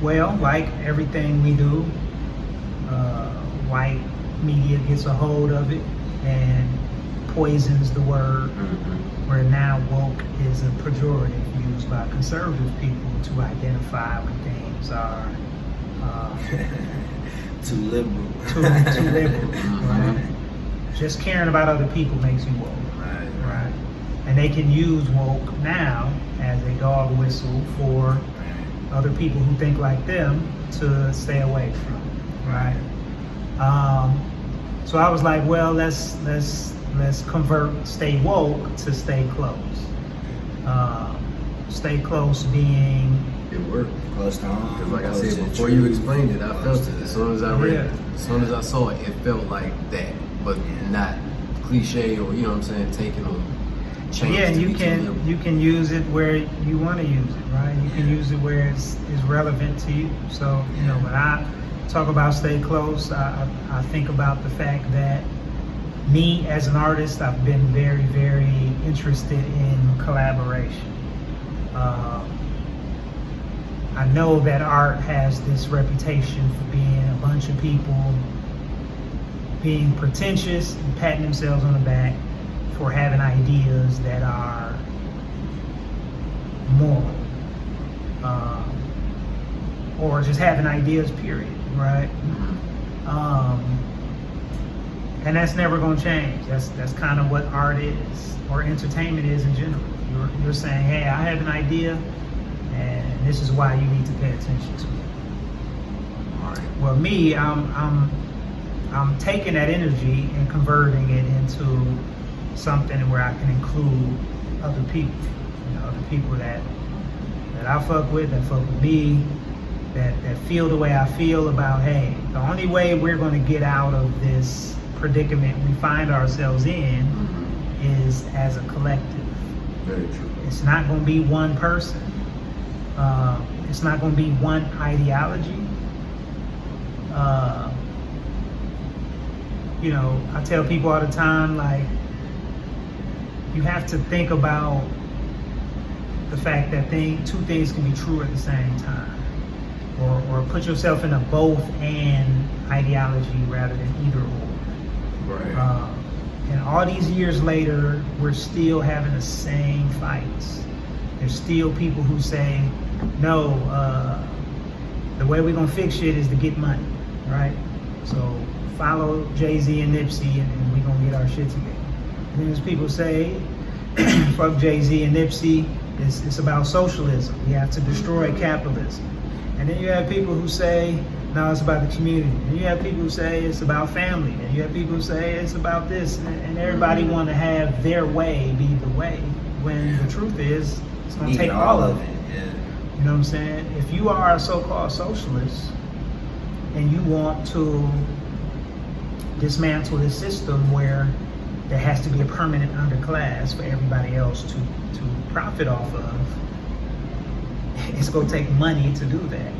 Well, like everything we do, white media gets a hold of it and poisons the word, where now woke is a pejorative used by conservative people to identify when things are Too liberal. too liberal. Right? Just caring about other people makes you woke. Right. And they can use woke now as a dog whistle for other people who think like them to stay away from. Right. So I was like, well, let's convert Stay Woke to Stay Close. Stay Close being It worked. Close to home. Because like I close said, to before truth. you explained it, I felt it. As soon as I read it, Yeah. as soon as I saw it, it felt like that. But not cliche or, you know what I'm saying, taking a change. yeah, to you be too liberal. can use it where you want to use it, right? You can use it where it's relevant to you. So when I talk about Stay Close, I think about the fact that me as an artist, I've been very, very interested in collaboration. I know that art has this reputation for being a bunch of people being pretentious and patting themselves on the back for having ideas that are moral, or just having ideas, period, right? And that's never going to change. That's kind of what art is, or entertainment is in general. You're saying, hey, I have an idea, and this is why you need to pay attention to it. All right. Well, me, I'm taking that energy and converting it into something where I can include other people, other people that I fuck with, that fuck with me, that feel the way I feel about, hey, the only way we're going to get out of this predicament we find ourselves in is as a collective. Very true. It's not going to be one person. It's not going to be one ideology. I tell people all the time, like, you have to think about the fact that two things can be true at the same time, or put yourself in a both and ideology rather than either or. Right. And all these years later, we're still having the same fights. There's still people who say, no, the way we're gonna fix shit is to get money, right? So follow Jay-Z and Nipsey and we're gonna get our shit together. And then there's people who say, fuck Jay-Z and Nipsey, it's about socialism. We have to destroy capitalism. And then you have people who say, no, it's about the community. And you have people who say it's about family. And you have people who say it's about this. And everybody want to have their way be the way. When the truth is, it's going to take all of it. Yeah. You know what I'm saying? If you are a so-called socialist and you want to dismantle this system where there has to be a permanent underclass for everybody else to profit off of, it's going to take money to do that.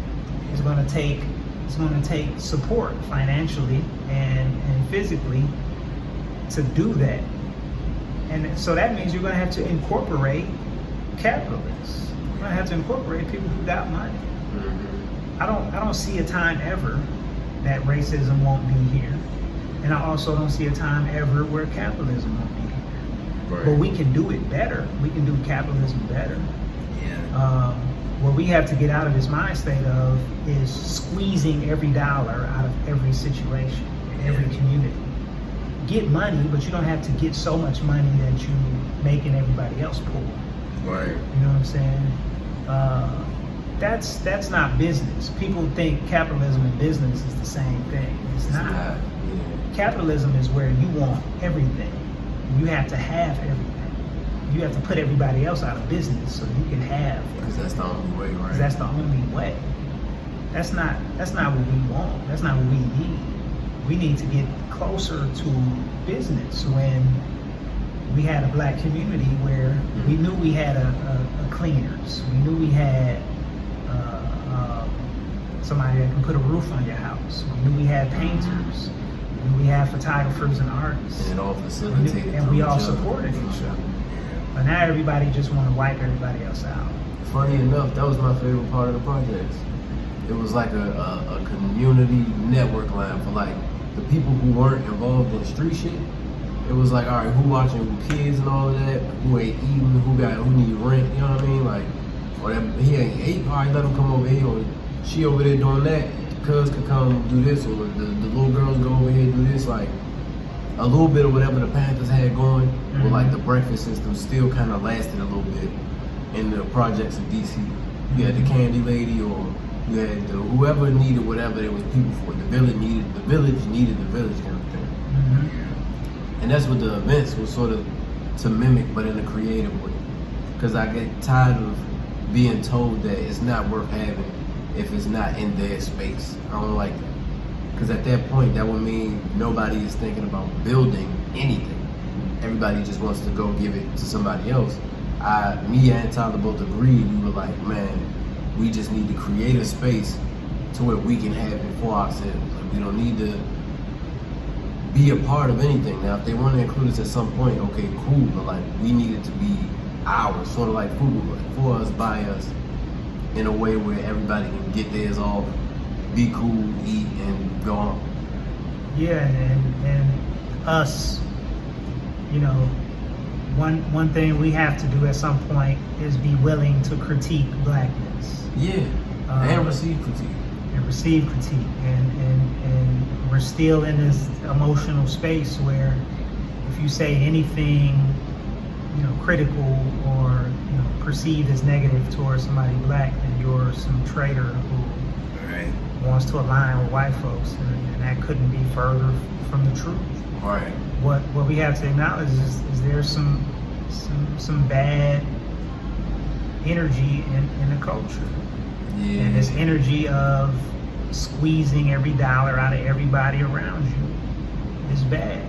It's going to take support financially and physically to do that. And so that means you're going to have to incorporate capitalists. You're going to have to incorporate people who got money. I don't see a time ever that racism won't be here. And I also don't see a time ever where capitalism won't be here. Right. But we can do it better. We can do capitalism better. Yeah. What we have to get out of this mind state of is squeezing every dollar out of every situation, every community. Get money, but you don't have to get so much money that you making everybody else poor. Right. You know what I'm saying? That's not business. People think capitalism and business is the same thing. It's not. Yeah. Capitalism is where you want everything. You have to have everything. You have to put everybody else out of business so you can have. Because that's the only way, right? Because that's the only way. That's not what we want. That's not what we need. We need to get closer to business. When we had a black community where we knew we had a cleaners, we knew we had somebody that can put a roof on your house. We knew we had painters. We knew we had photographers and artists. And it all facilitated. And we all through each other. supported each other. But now everybody just want to wipe everybody else out. Funny enough, that was my favorite part of the project. It was like a community network line for like the people who weren't involved in street shit. It was like, all right, who watching who kids and all of that, who ain't eating, who need rent, you know what I mean? Like, or that, he ain't ate, all right, let him come over here, or she over there doing that, cuz could come do this, or the little girls go over here do this, like a little bit of whatever the Panthers had going, or like the breakfast system still kind of lasted a little bit in the projects of DC. You had the candy lady, or you had whoever needed whatever there was people for. The village needed the village kind of thing. And that's what the events was sort of to mimic, but in a creative way. Because I get tired of being told that it's not worth having if it's not in their space. I don't like that. Because at that point, that would mean nobody is thinking about building anything. Everybody just wants to go give it to somebody else. Me and Tyler both agreed. We were like, man, we just need to create a space to where we can have it for ourselves. Like, we don't need to be a part of anything. Now, if they want to include us at some point, okay, cool. But like, we need it to be ours, sort of like food, like for us, by us, in a way where everybody can get theirs off, be cool, eat, and go on. Yeah, and us, you know, one thing we have to do at some point is be willing to critique blackness. Yeah, and receive critique. And receive critique. And we're still in this emotional space where if you say anything, you know, critical or, you know, perceived as negative towards somebody black, then you're some traitor who wants to align with white folks, and that couldn't be further from the truth. Right. What we have to acknowledge is there's some bad energy in the culture. Yeah. And this energy of squeezing every dollar out of everybody around you is bad,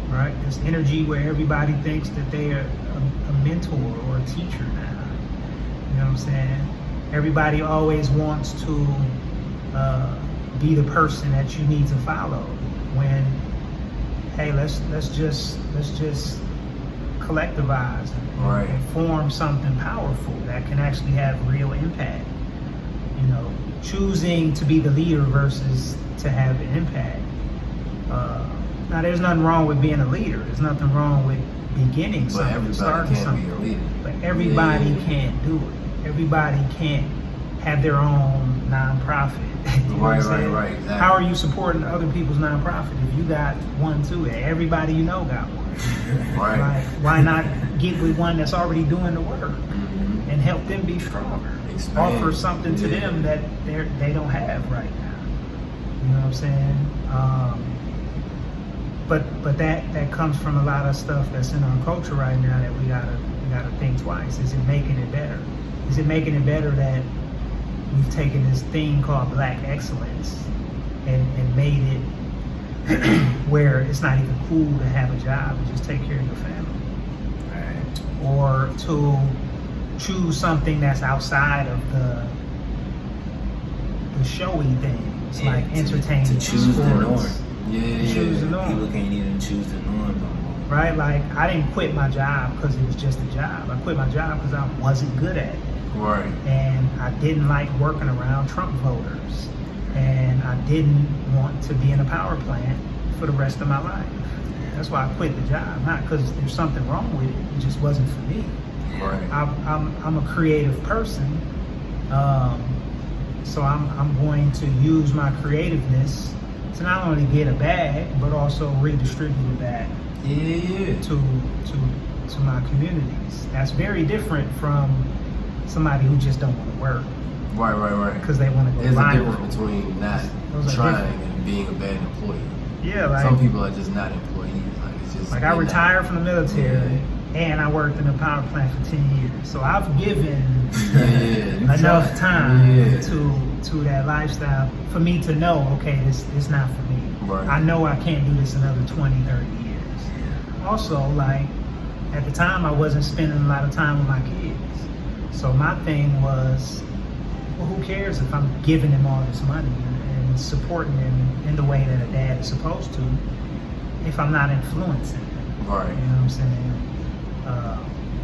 right? This energy where everybody thinks that they are a mentor or a teacher now. You know what I'm saying? Everybody always wants to be the person that you need to follow. When, hey, let's just collectivize and form something powerful that can actually have real impact. You know, choosing to be the leader versus to have an impact. Now, there's nothing wrong with being a leader. There's nothing wrong with beginning something, starting something. But everybody can't do it. Everybody can't have their own nonprofit. Right, exactly. How are you supporting other people's nonprofit if you got one too? Everybody you know got one. Right. Like, why not get with one that's already doing the work and help them be stronger? Offer something to them that they don't have right now. You know what I'm saying? But that comes from a lot of stuff that's in our culture right now that we gotta think twice. Is it making it better? Is it making it better that we've taken this thing called black excellence and made it where it's not even cool to have a job and just take care of your family? Right. Or to choose something that's outside of the showy things, like entertainment, to choose the norm. Choose the norm. People can't even choose the norm no more. Right? Like, I didn't quit my job because it was just a job. I quit my job because I wasn't good at it. Right. And I didn't like working around Trump voters. And I didn't want to be in a power plant for the rest of my life. That's why I quit the job, not because there's something wrong with it. It just wasn't for me. Right. I'm a creative person, so I'm going to use my creativeness to not only get a bag, but also redistribute it back to my communities. That's very different from somebody who just don't want to work. Right. Because they want to go There's a viral. difference between not Those are trying different. and being a bad employee. Yeah, like Some people are just not employees. Like it's just I retired from the military, and I worked in a power plant for 10 years. So I've given enough time to that lifestyle for me to know, okay, this not for me. Right. I know I can't do this another 20, 30 years. Also, like, at the time, I wasn't spending a lot of time with my kids. So my thing was, well, who cares if I'm giving them all this money and supporting them in the way that a dad is supposed to, if I'm not influencing them? Right. You know what I'm saying?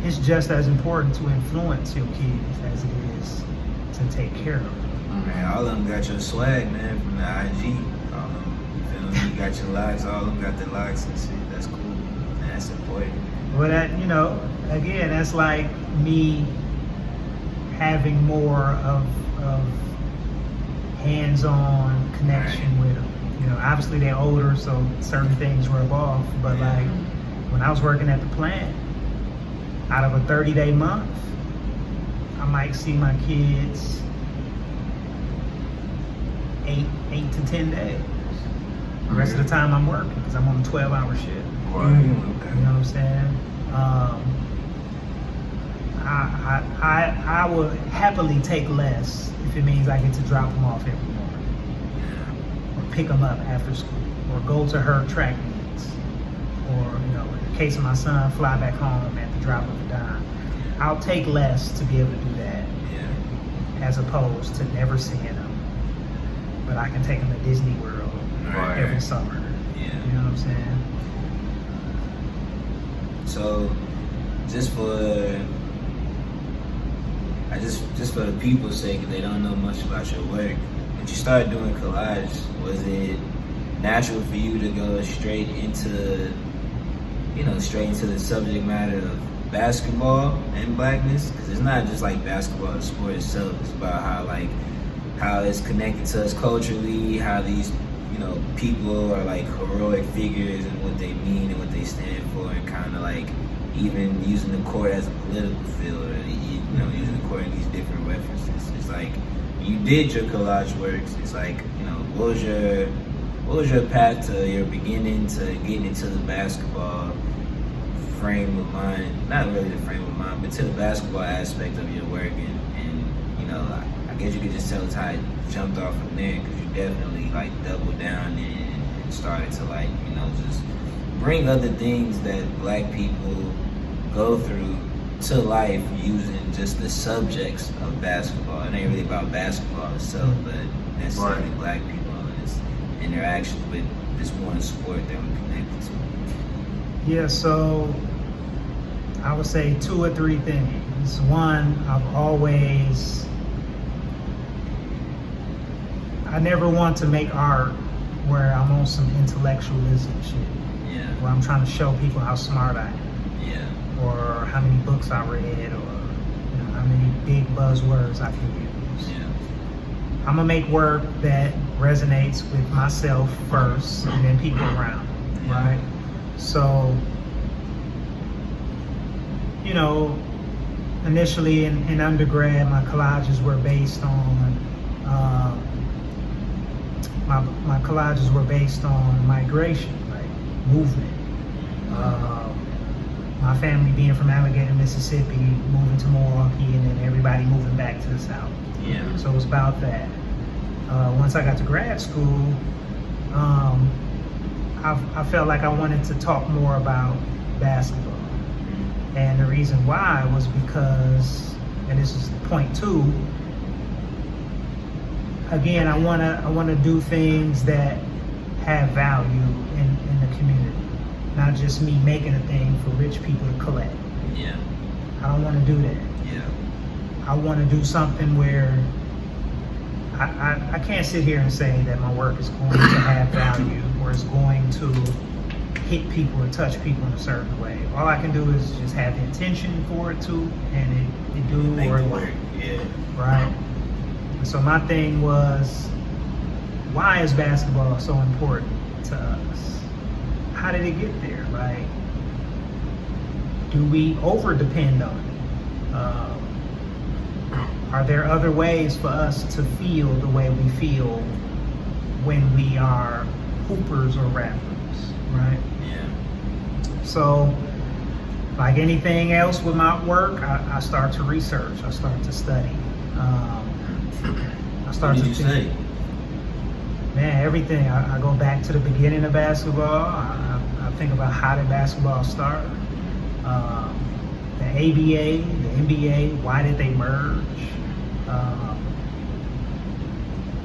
It's just as important to influence your kids as it is to take care of them. Man, all of them got your swag, man, from the IG. All of them, you feel me? You got your likes, all of them got their likes and shit. That's cool. Man, that's important. Well, that, again, that's like me having more of hands-on connection with them. Obviously they're older, so certain things rub off. But like when I was working at the plant, out of a 30-day month, I might see my kids 8 to 10 days. The rest of the time I'm working because I'm on a 12-hour shift. Right. You know what I'm saying? I would happily take less if it means I get to drop them off every morning, or pick them up after school, or go to her track meets, or in the case of my son, fly back home at the drop of a dime. I'll take less to be able to do that, as opposed to never seeing them. But I can take them to Disney World every summer. You know what I'm saying? So, just for the people's sake, if they don't know much about your work, when you started doing collage, was it natural for you to go straight into the subject matter of basketball and blackness? Because it's not just like basketball, the sport itself. It's about how it's connected to us culturally, how these people are like heroic figures and what they mean and what they stand for, and kind of like even using the court as a political field, or using the court in these different references. It's like when you did your collage works, it's like what was your path to your beginning to getting into the basketball frame of mind? Not really the frame of mind, but to the basketball aspect of your work, and I guess you could just tell us how it jumped off from there, because you definitely like doubled down and started to just bring other things that black people go through to life using just the subjects of basketball. It ain't really about basketball itself, but necessarily black people and its interactions with this one sport that we're connected to. Yeah, so I would say 2 or 3 things. One, I never want to make art where I'm on some intellectualism shit. Yeah. Where I'm trying to show people how smart I am. Yeah. Or how many books I read, or how many big buzzwords I can use. Yeah. I'm gonna make work that resonates with myself first, and then people around me, right? So, initially in undergrad, my collages were based on migration, like movement. My family being from Alligator, Mississippi, moving to Milwaukee, and then everybody moving back to the South. Yeah. So it was about that. Once I got to grad school, I felt like I wanted to talk more about basketball. And the reason why was because, and this is point 2, again, I wanna do things that have value in the community. Not just me making a thing for rich people to collect. Yeah. I don't want to do that. Yeah. I want to do something where I can't sit here and say that my work is going to have value or it's going to hit people or touch people in a certain way. All I can do is just have the intention for it to, and it do Make or it it work. won't. Yeah. Right? And so my thing was, why is basketball so important to us? How did it get there? Like, do we over depend on it? Are there other ways for us to feel the way we feel when we are hoopers or rappers, right? Yeah. So, like anything else with my work, I start to research. I start to study. I start What to did you say? Man, everything. I go back to the beginning of basketball. I think about how did basketball start. The ABA, the NBA, why did they merge?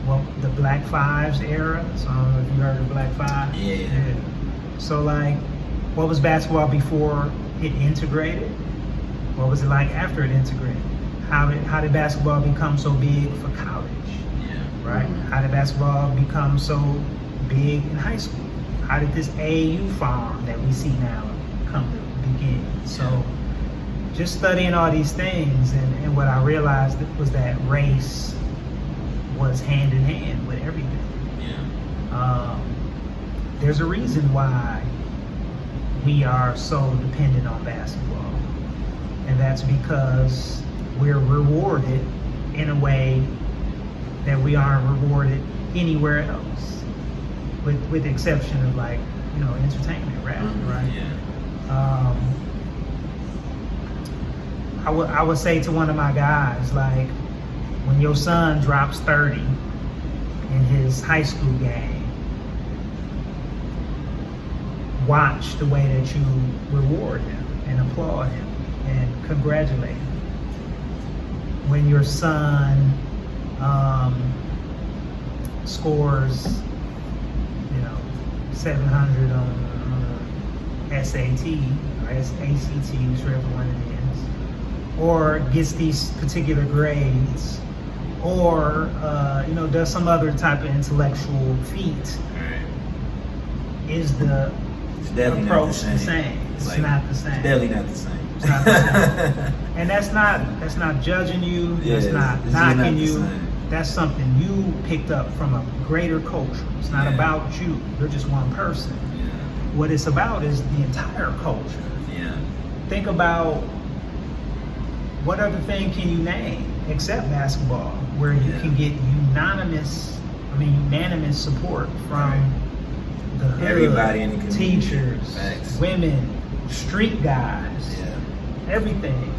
Well, the Black Fives era. So I don't know if you heard of Black Fives. Yeah. So like, what was basketball before it integrated? What was it like after it integrated? How did basketball become so big for college? Yeah. Right? How did basketball become so big in high school? How did this AAU farm that we see now come to begin? So just studying all these things, and what I realized was that race was hand in hand with everything. Yeah. There's a reason why we are so dependent on basketball, and that's because we're rewarded in a way that we aren't rewarded anywhere else, with the exception of, like, you know, entertainment, rap, right? Yeah. I would say to one of my guys, like, when your son drops 30 in his high school game, watch the way that you reward him and applaud him and congratulate him. When your son scores, you know, 700 on SAT or ACT, whichever one it is, or gets these particular grades, or you know, does some other type of intellectual feat, is the It's definitely approach not the same? It's like, not the same. It's definitely not the same. It's not the same. And that's not judging you. Yeah, That's not it's just not knocking the you. same. That's something you picked up from a greater culture. It's not Yeah. about you. You're just one person. Yeah. What it's about is the entire culture. Yeah. Think about, what other thing can you name except basketball where you Yeah. can get unanimous support from the hood, Everybody in the community. teachers, Facts. women, street guys, Yeah. everything.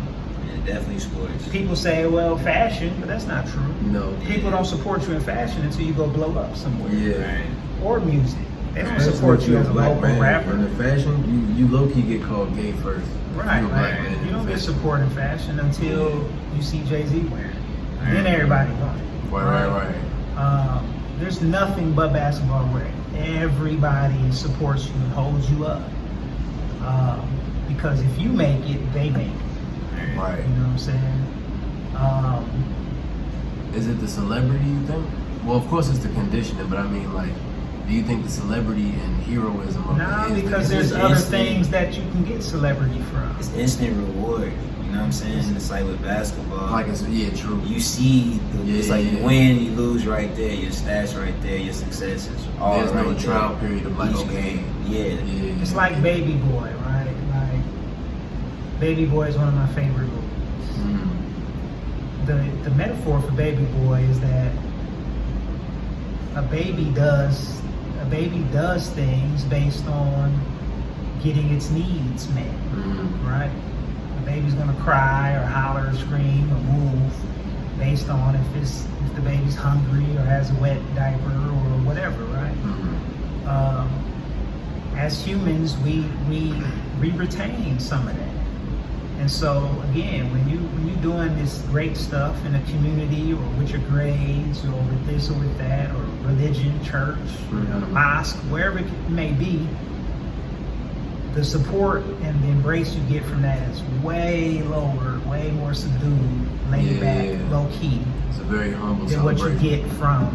Yeah, definitely sports. People say, well, fashion, but that's not true. No. People don't support you in fashion until you go blow up somewhere. Yeah. Right. Or music. They don't That's support what you you're as a black local man. rapper. In the fashion, you low key get called gay first. Right, You're a black right. man in You don't the get fashion. support in fashion until you see Jay-Z wearing it. Then Right. everybody want it. Right. There's nothing but basketball where everybody supports you and holds you up. Because if you make it, they make it. Right. You know what I'm saying? Is it the celebrity, you think? Well, of course it's the conditioning, but I mean, like, do you think the celebrity and heroism of Nah, it is because the, there's it's other instant. things that you can get celebrity from. It's instant reward. You know what I'm saying? It's like with basketball. like it's true. You see, it's like you Yeah. win, you lose right there, your stats right there, your successes. All There's no right there. trial period of like, Each okay, game. Yeah. It's like Baby Boy, right? Like, Baby Boy is one of my favorite movies. Mm. The metaphor for Baby Boy is that a baby does things based on getting its needs met, right? The baby's gonna cry or holler or scream or move based on if the baby's hungry or has a wet diaper or whatever, right? As humans, we retain some of that. And so again, when you're doing this great stuff in a community or with your grades or with this or with that or religion, church, you know, the mosque, wherever it may be, the support and the embrace you get from that is way lower, way more subdued, laid back, low key It's a very humble than what you celebration. get from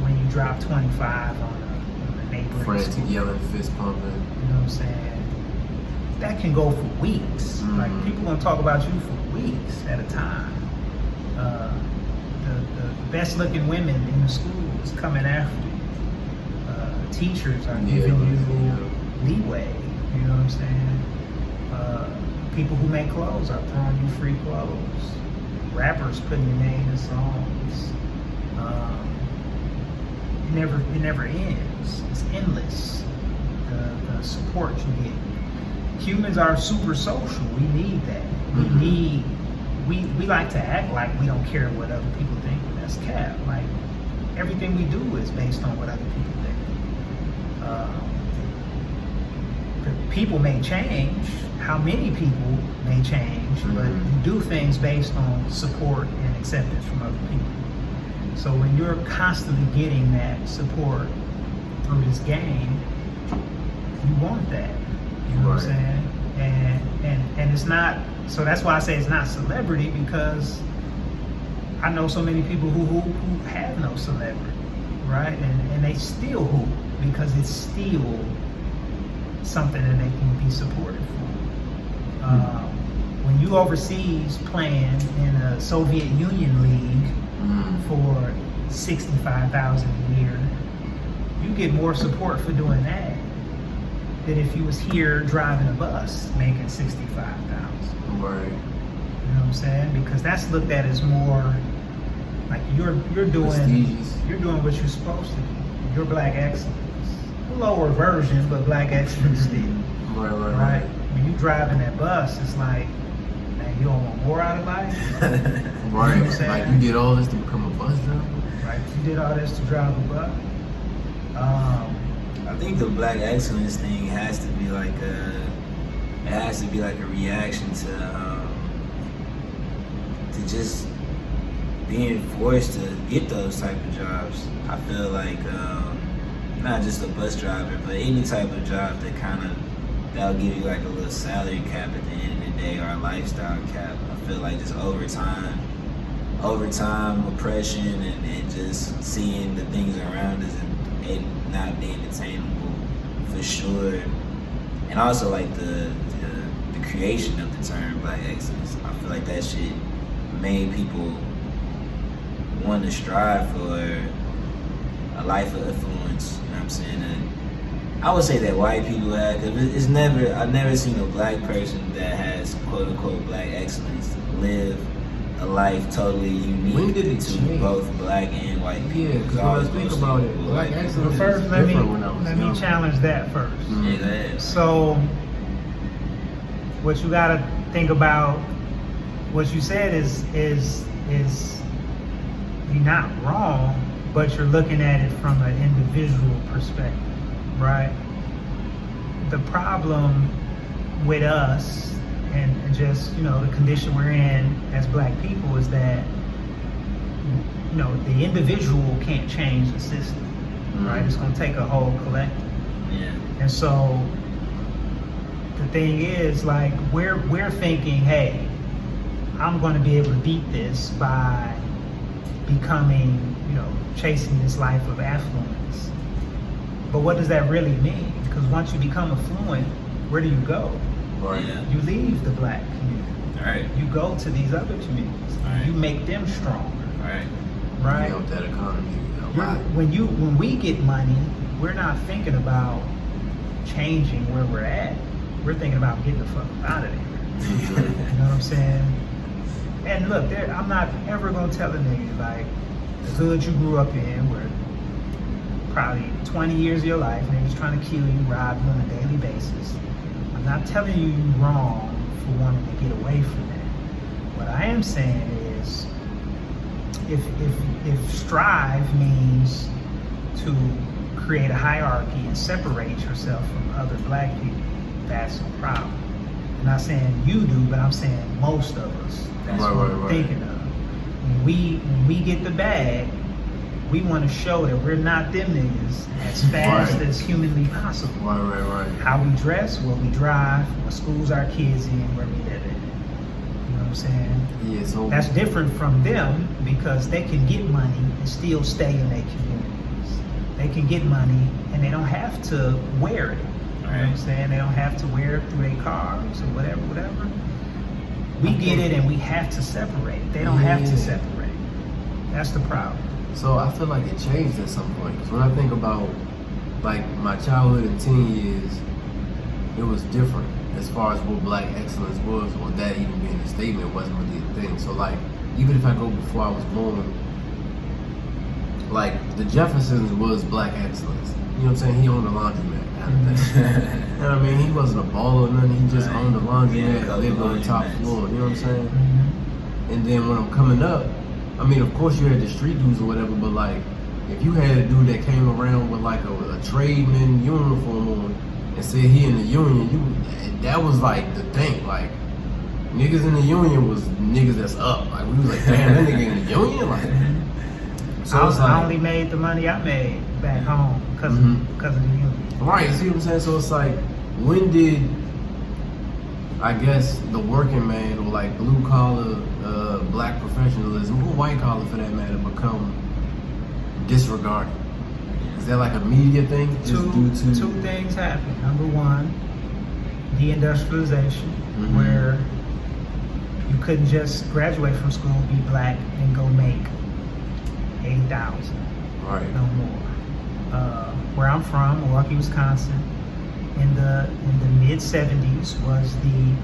when you drop 25 on a paper. in Frantic, school. yelling, fist pumping. You know what I'm saying? That can go for weeks. Like people gonna talk about you for weeks at a time. The best looking women in the school is coming after you. Teachers are giving you leeway. You know what I'm saying? People who make clothes are throwing you free clothes. Rappers putting your name in songs. It never ends. It's endless. The support you get. Humans are super social. We need that. We like to act like we don't care what other people think. That's cap. Like everything we do is based on what other people think. People may change. How many people may change, but you do things based on support and acceptance from other people. So when you're constantly getting that support through this game, you want that. You know what I'm saying? And it's not, so that's why I say it's not celebrity, because I know so many people who have no celebrity, right? And they still hoop because it's still something that they can be supported for. When you overseas playing in a Soviet Union league for $65,000 a year, you get more support for doing that than if you was here driving a bus making $65,000. Right. You know what I'm saying? Because that's looked at as more like you're doing Prestigious. you're doing what you're supposed to do. You're black excellence. A lower version, but black excellence still. Right? When you driving that bus, it's like, man, you don't want more out of life? Right. You know what I'm saying? Like you did all this to become a bus driver? Right? You did all this to drive a bus. I think the black excellence thing has to be like a reaction to just being forced to get those type of jobs. I feel like not just a bus driver, but any type of job that'll give you like a little salary cap at the end of the day, or a lifestyle cap. I feel like just overtime oppression and just seeing the things around us and it not being attainable for sure. And also like the creation of the term black excellence. I feel like that shit made people want to strive for a life of influence. You know what I'm saying? And I would say that white people have, because I've never seen a black person that has quote unquote black excellence live a life totally unique When did it to change? both black and white people. Yeah, because think about it. Black But excellence first, is let different when I was me young. challenge that first. Yeah, go ahead. So, what you gotta think about, what you said is you're not wrong, but you're looking at it from an individual perspective, right? The problem with us and just, the condition we're in as black people is that, the individual can't change the system, right? It's gonna take a whole collective. Yeah. And so the thing is, like, we're thinking, hey, I'm going to be able to beat this by becoming, chasing this life of affluence. But what does that really mean? Because once you become affluent, where do you go? Right. Yeah. You leave the black community. Right. You go to these other communities. Right. You make them stronger, Right. right? Help that economy a lot. When we get money, we're not thinking about changing where we're at. We're thinking about getting the fuck out of there. You know what I'm saying? And look, I'm not ever gonna tell a nigga like the hood you grew up in, where probably 20 years of your life, niggas trying to kill you, rob you on a daily basis. I'm not telling you you're wrong for wanting to get away from that. What I am saying is, if strive means to create a hierarchy and separate yourself from other black people, that's a problem. I'm not saying you do, but I'm saying most of us. That's what we're thinking of. When we get the bag, we want to show that we're not them niggas as fast as humanly possible. Right. How we dress, what we drive, what schools our kids in, where we live in. You know what I'm saying? Yeah, so That's different from them because they can get money and still stay in their communities. they can get money and they don't have to wear it. You know what I'm saying? They don't have to wear it through their cars or whatever. We get it and we have to separate. They don't have to separate. That's the problem. So I feel like it changed at some point. Because when I think about like my childhood and teen years, it was different as far as what black excellence was, or that even being a statement wasn't really a thing. So like, even if I go before I was born, like the Jeffersons was black excellence. You know what I'm saying? He owned a laundromat kind of thing. You know what I mean? He wasn't a baller or nothing. He just owned a laundromat, lived on the top floor. You know what I'm saying? And then when I'm coming up, I mean, of course you had the street dudes or whatever, but like, if you had a dude that came around with like a tradesman uniform on and said he in the union, that was like the thing. Like, niggas in the union was niggas that's up. Like, we was like, damn, that nigga in the union? Like, so I only made the money I made back home because of the union. Right, see what I'm saying? So it's like, when did, I guess, the working man or like blue collar, black professionalism, or white collar for that matter, become disregarded? Is that like a media thing? Two things happen. Number one, deindustrialization, where you couldn't just graduate from school, be black, and go make $80,000. Right. No more. Where I'm from, Milwaukee, Wisconsin, in the mid '70s was the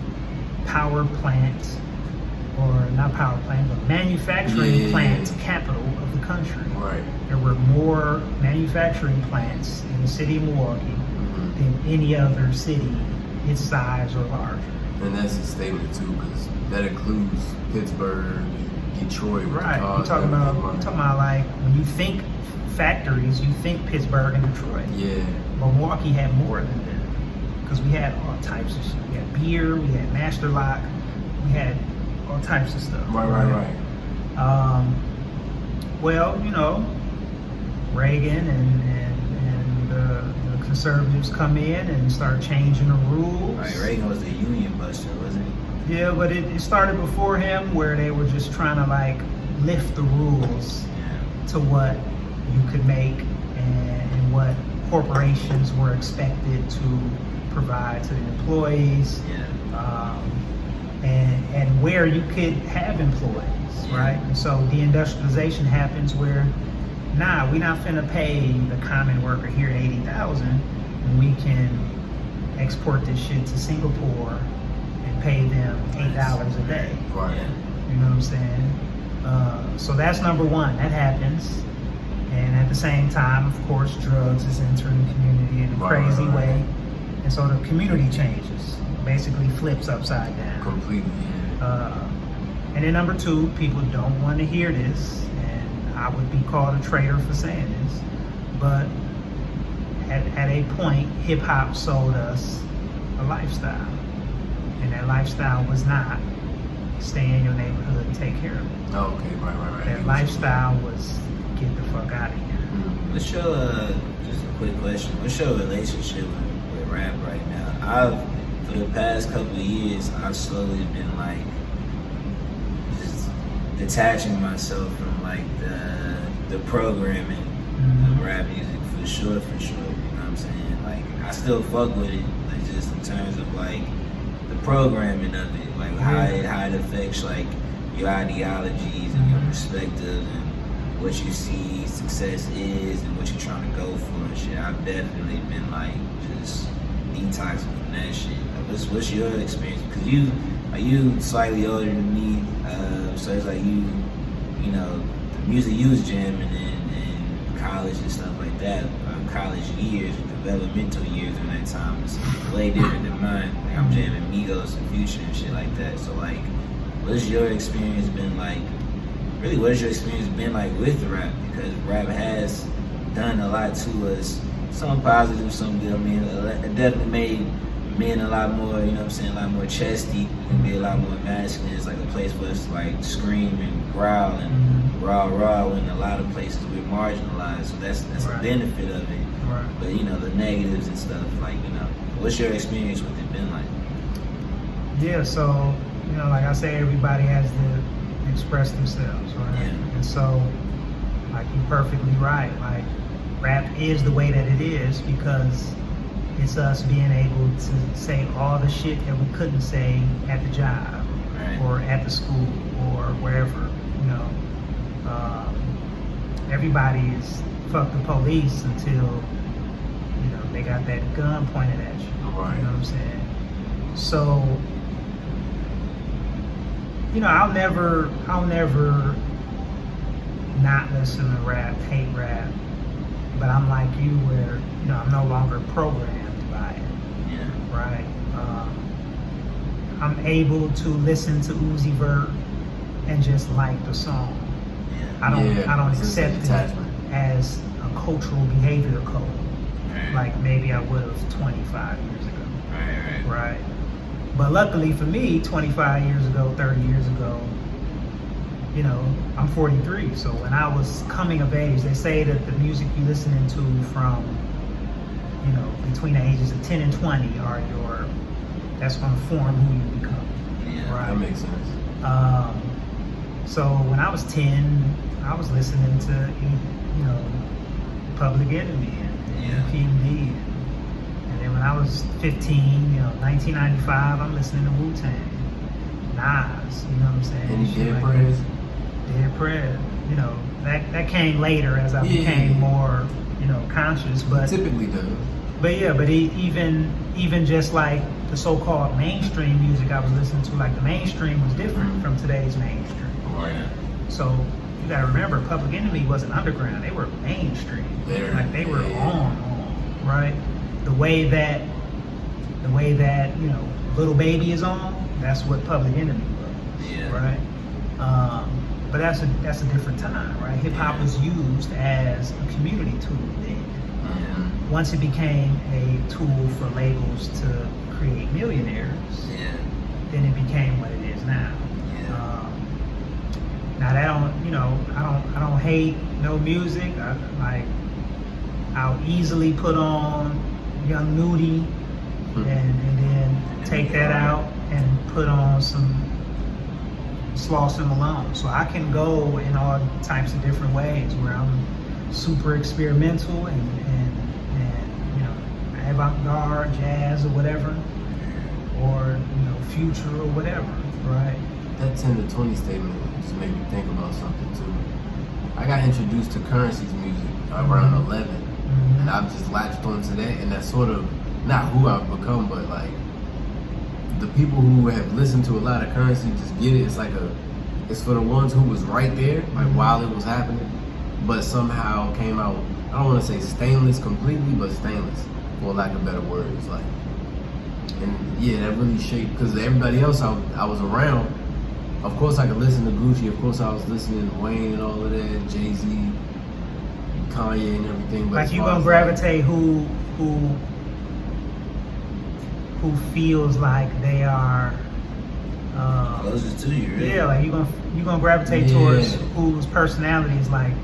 power plant, or not power plant, but manufacturing plant capital of the country. Right. There were more manufacturing plants in the city of Milwaukee than any other city its size or larger. And that's a statement too, because that includes Pittsburgh, Detroit. Right. You're talking about like, when you think factories, you think Pittsburgh and Detroit. Yeah. But Milwaukee had more than that, because we had all types of shit. We had beer, we had Master Lock, we had all types of stuff. Right. Well, you know, Reagan and the conservatives come in and start changing the rules. Right, Reagan was the union buster, wasn't he? Yeah, but it started before him, where they were just trying to like lift the rules to what you could make and what corporations were expected to provide to the employees, and where you could have employees, right? And so deindustrialization happens where, we're not finna pay the common worker here at $80,000, and we can export this shit to Singapore and pay them $8 a day. Right. You know what I'm saying? So that's number one. That happens. And at the same time, of course, drugs is entering the community in a crazy way. And so the community changes, basically flips upside down. Completely. And then number two, people don't want to hear this, and I would be called a traitor for saying this, but at a point, hip hop sold us a lifestyle. And that lifestyle was not stay in your neighborhood and take care of it. Oh, okay, right. That lifestyle was get the fuck out of here. What's your, just a quick question, what's your relationship with rap right now? For the past couple of years, I've slowly been like, just detaching myself from like the programming of rap music, for sure, you know what I'm saying? Like, I still fuck with it, like just in terms of like the programming of it, like how it affects like your ideologies and your perspectives and what you see success is and what you're trying to go for and shit. I've definitely been like just detoxing from that shit. What's your experience? Because you slightly older than me, so it's like you know, the music you was jamming in college and stuff like that, college years, developmental years in that time was way different than mine. Like, I'm jamming Migos and Future and shit like that. So like, what's your experience been like? Really, what has your experience been like with rap? Because rap has done a lot to us, some positive, some good. I mean, it definitely made men a lot more, you know what I'm saying, a lot more chesty, and be a lot more masculine. It's like a place for us to like scream and growl and rah when a lot of places we're marginalized. So that's a benefit of it. Right. But you know, the negatives and stuff, like, you know, what's your experience with it been like? Yeah, so, you know, like I say, everybody has to express themselves, right? Yeah. And so, like, you're perfectly right. Like, rap is the way that it is because it's us being able to say all the shit that we couldn't say at the job or at the school or wherever, you know. Everybody is fuck the police until, you know, they got that gun pointed at you. Right. You know what I'm saying? So, you know, I'll never not listen to rap, hate rap, but I'm like you where, you know, I'm no longer programmed by it. Yeah. Right? I'm able to listen to Uzi Vert and just like the song. I don't accept it as a cultural behavior code like maybe I would have 25 years ago. Right. But luckily for me, 25 years ago, 30 years ago, you know, I'm 43. So when I was coming of age, they say that the music you listening to from, you know, between the ages of 10 and 20 that's going to form who you become. Yeah, right? That makes sense. So when I was 10, I was listening to, you know, Public Enemy and PMD. And then when I was 15, you know, 1995, I'm listening to Wu-Tang, Nas, you know what I'm saying? Any Shit Dead like Prez? that. Dead Prez. You know, that came later as I became more, you know, conscious. But typically does. But yeah, but even just like the so-called mainstream music I was listening to, like the mainstream was different from today's mainstream. Right. So you gotta remember, Public Enemy wasn't underground; they were mainstream. Like they were on, right? The way that you know, Little Baby is on, that's what Public Enemy was, right? But that's a different time, right? Hip hop was used as a community tool then. Once it became a tool for labels to create millionaires, then it became what it is now. Now that I don't hate no music. I'll easily put on Young Nudie and then take that out and put on some Slauson Malone. So I can go in all types of different ways where I'm super experimental and you know, avant-garde, jazz or whatever, or you know, future or whatever, right? That 10 to 20 statement just made me think about something too. I got introduced to Currency's music around 11, and I've just latched onto that, and that's sort of not who I've become, but like the people who have listened to a lot of Currency just get it. It's for the ones who was right there, like while it was happening, but somehow came out, I don't want to say stainless completely, but stainless, for lack of better words. Like, and yeah, that really shaped, because everybody else I was around, of course I could listen to Gucci, of course I was listening to Wayne and all of that, Jay-Z, Kanye and everything. But like you gonna gravitate who feels like they are closest to you, really. Yeah, like you gonna gravitate towards whose personality is like,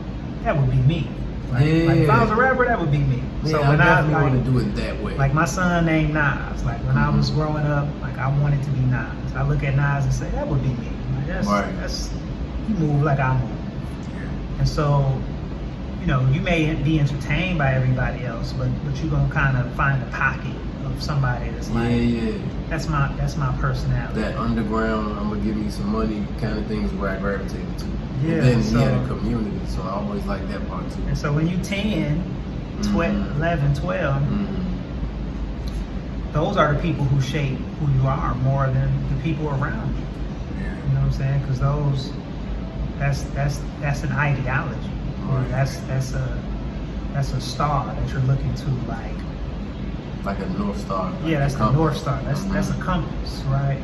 that would be me. Like if I was a rapper, that would be me. Yeah, So I when definitely want to do it that way. like my son named Nas. Like when I was growing up, like I wanted to be Nas. I look at Nas and say, that would be me. Like that's you move like I move. And so, you know, you may be entertained by everybody else, but you're gonna kind of find a pocket of somebody that's like, that's my personality. That underground, I'm gonna give me some money kind of thing is where I gravitated to. Yeah, and then so, he had a community, so I always like that part too. And so when you 10, 11, 12, those are the people who shape who you are more than the people around you. You know what I'm saying? Because that's an ideology. Or that's a star that you're looking to, like a North Star. Like that's the North Star. That's a compass, right?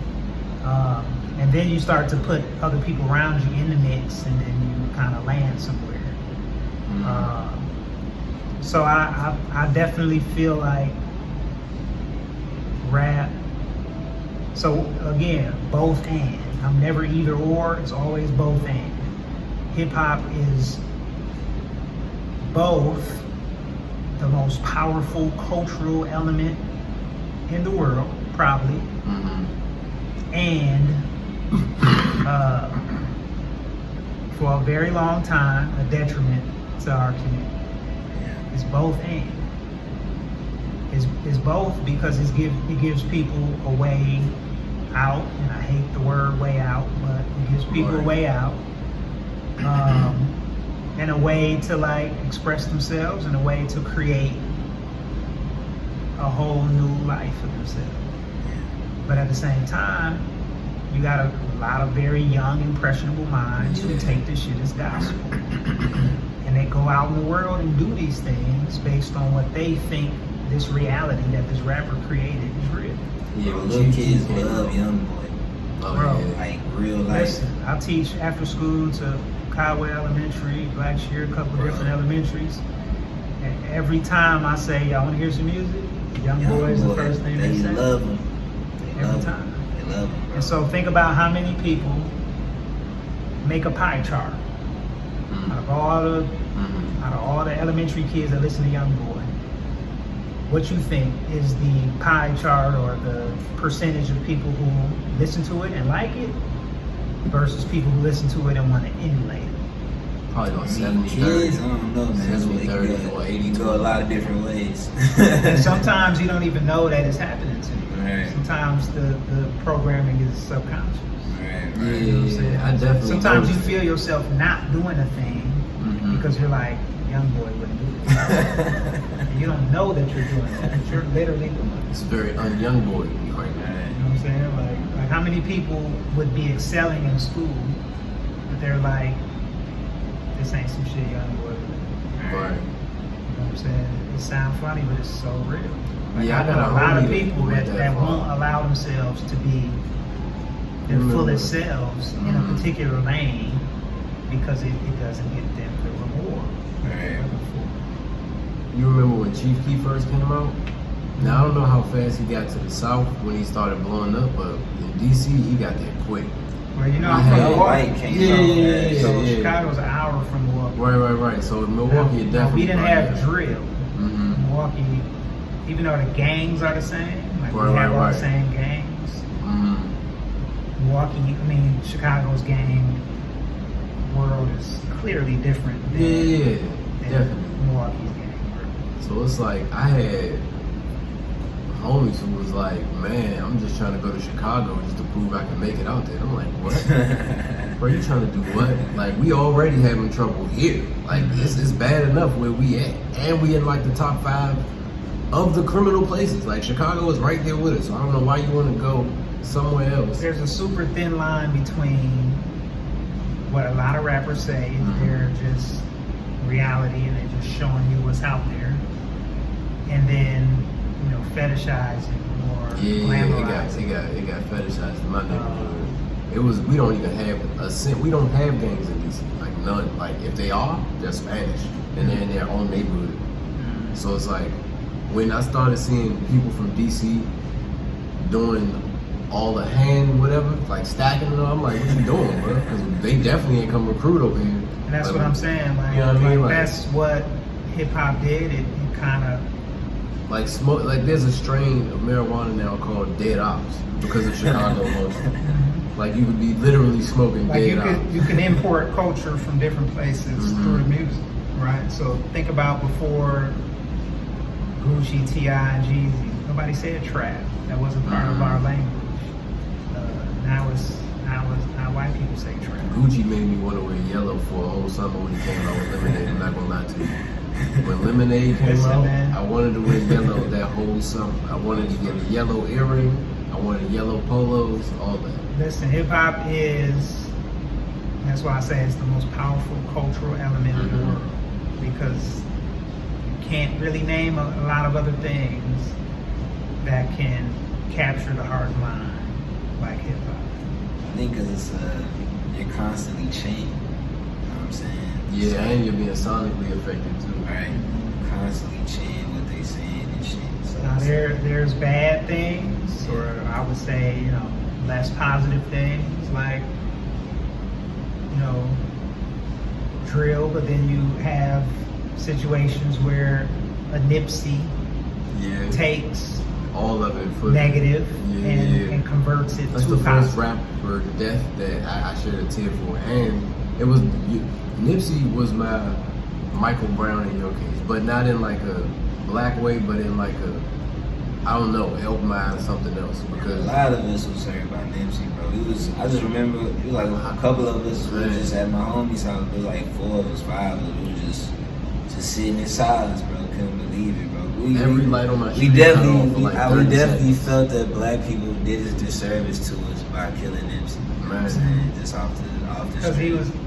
And then you start to put other people around you in the mix, and then you kind of land somewhere. So I definitely feel like rap. So again, both and. I'm never either or. It's always both and. Hip hop is both the most powerful cultural element in the world, probably, and for a very long time, a detriment to our community. It's both and. It's both because it gives people a way out, and I hate the word way out, but it gives people a way out, and a way to like express themselves, and a way to create a whole new life for themselves. But at the same time, you got a lot of very young, impressionable minds who take this shit as gospel. And they go out in the world and do these things based on what they think this reality that this rapper created is real. Yeah, little kids love Young Boy. Bro, Like real life. Listen, I teach after school to Conway Elementary, Blackshear, a couple of different elementaries. And every time I say, y'all want to hear some music? Young Boy is the first thing they say. Love him. Every time. They love him. And so think about how many people make a pie chart. Out of all the elementary kids that listen to Young Boy, what you think is the pie chart or the percentage of people who listen to it and like it versus people who listen to it and want to emulate it? Probably about 70, kids, I don't know, man. 70, 30, or 80. Go a lot of different ways. And sometimes you don't even know that it's happening to you. Right. Sometimes the programming is subconscious. Right, Yeah, right. You know what I'm saying? I definitely Sometimes you noticed feel yourself not doing a thing because you're like, Young Boy wouldn't do this. And you don't know that you're doing it, but you're literally doing it. It's very young boy right now. You know what I'm saying? Like how many people would be excelling in school, but they're like, this ain't some shit Young Boy would do. Right. You know what I'm saying? It sounds funny, but it's so real. Like, Yeah, I I know got a a lot of homie people that that, went that far. won't allow themselves to be their fullest selves in a particular lane because it doesn't get them the reward. Right. You remember when Chief Keef first came out? Now I don't know how fast he got to the South when he started blowing up, but in DC he got there quick. Well, you know, I I'm had- from Milwaukee. White came Yeah, So yeah. Chicago's an hour from Milwaukee. Right. So Milwaukee Now, definitely. we didn't brought have that. drill. Mhm. Milwaukee, even though the gangs are the same, like we Right, have all right. the same gangs. Mhm. Chicago's gang world is clearly different than, Yeah, than definitely. Milwaukee's gang world. So it's like I had homies who was like, man, I'm just trying to go to Chicago just to prove I can make it out there. I'm like, what? Bro, you trying to do what? Like, we already having trouble here. Like, it's bad enough where we at. And we in like the top 5 of the criminal places. Like, Chicago is right there with us. So I don't know why you want to go somewhere else. There's a super thin line between what a lot of rappers say is they're just reality and they're just showing you what's out there, and then fetishizing or glamorizing. It got fetishized in my neighborhood. We don't even have a cent. We don't have gangs in DC, like none. Like if they are, they're Spanish and they're in their own neighborhood. So it's like when I started seeing people from DC doing all the hand whatever, like stacking it, I'm like, what you doing, bro? Because they definitely ain't come recruit over here. And that's Like, what I'm saying. Like, you know what I mean? Like- that's what hip hop did. It kind of. Like smoke, like there's a strain of marijuana now called Dead Ops because of Chicago motion. Like you would be literally smoking Like Dead Ops. you can import culture from different places through the music, right? So think about before Gucci, T.I., and Jeezy. Nobody said trap. That wasn't part of our language. Now white people say trap. Gucci made me want to wear yellow for a whole summer when he came out with Lemonade. I'm not gonna lie to you. When Lemonade came Listen, out, man. I wanted to wear yellow that whole summer. I wanted to get a yellow earring. I wanted yellow polos, all that. Listen, hip hop is. That's why I say it's the most powerful cultural element in the world, because you can't really name a lot of other things that can capture the heart and mind like hip hop. I think because you're constantly changing. You know what I'm saying? Yeah, and you're being sonically affected too. Right. Constantly chanting what they saying and shit. So Now it's- there's bad things, or I would say, less positive things like, drill, but then you have situations where a Nipsey Yeah, takes all of it for negative Yeah. and converts it That's to the first positive. rapper death that I shed a tear for, and it was Nipsey was my Michael Brown in your case, but not in like a black way, but in like a, I don't know, help mine or something else. A Because lot of us was hurt by Nipsey, bro. I just remember, it was like a couple of us were just at my homie's house. There was like 4 of us, 5 of us. We were just sitting in silence, bro. Couldn't believe it, bro. every light on my We street cut off for like 30 definitely seconds. felt that black people did a disservice to us by killing Nipsey. You know what I'm saying? Just off the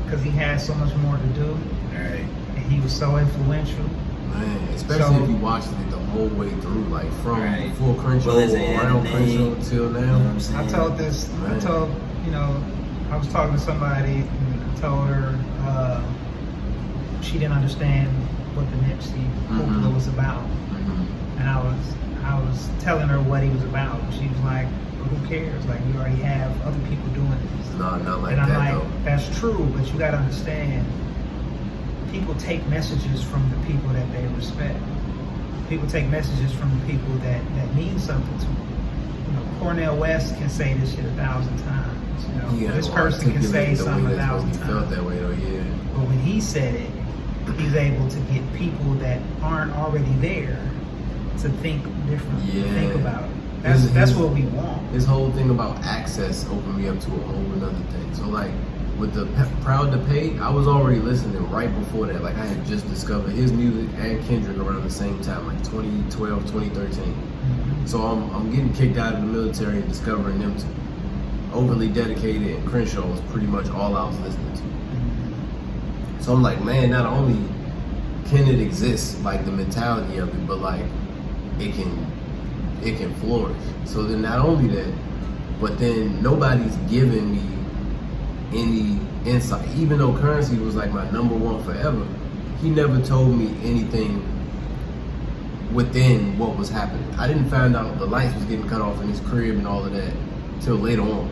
Because he had so much more to do, Right. and he was so influential. Man, especially if you watched it the whole way through, like from before Crenshaw, Bullets and around everything. Crenshaw till now. You know what I'm saying? I told this. I told I was talking to somebody, and I told her she didn't understand what the Nipsey hoopla was about, and I was telling her what he was about. And she was like, well, "Who cares? Like, you already have other people doing this." No, not like And I'm that like, though. "That's true, but you gotta understand. People take messages from the people that they respect. People take messages from the people that mean something to them. You know, Cornel West can say this shit 1,000 times. You know, Yeah, this well, person can say articulate the way something that's supposed 1,000 to be felt times. that way though, yeah. But when he said it, he's able to get people that aren't already there to think differently, to think Yeah. about it. That's what we want. This whole thing about access opened me up to a whole another thing. So like with the Proud to Pay, I was already listening right before that. Like I had just discovered his music and Kendrick around the same time, like 2012, 2013. So I'm getting kicked out of the military and discovering them too. Overly dedicated, and Crenshaw was pretty much all I was listening to. So I'm like, man, not only can it exist, like the mentality of it, but like it can flourish. So then not only that, but then nobody's giving me any insight. Even though Currency was like my #1 forever, he never told me anything within what was happening. I didn't find out the lights was getting cut off in his crib and all of that till later on.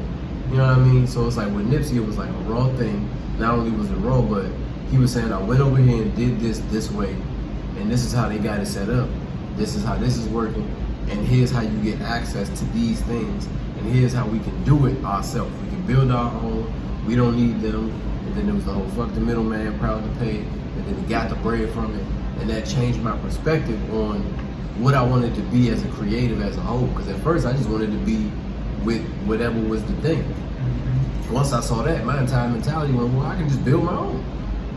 You know what I mean? So it's like with Nipsey, it was like a raw thing. Not only was it raw, but he was saying, I went over here and did this way, and this is how they got it set up. This is how this is working, and here's how you get access to these things, and here's how we can do it ourselves. We can build our own, we don't need them. And then there was the whole fuck the middleman, Proud to Pay, and then he got the bread from it, and that changed my perspective on what I wanted to be as a creative as a whole. Because at first I just wanted to be with whatever was the thing. Once I saw that, my entire mentality went, well, I can just build my own.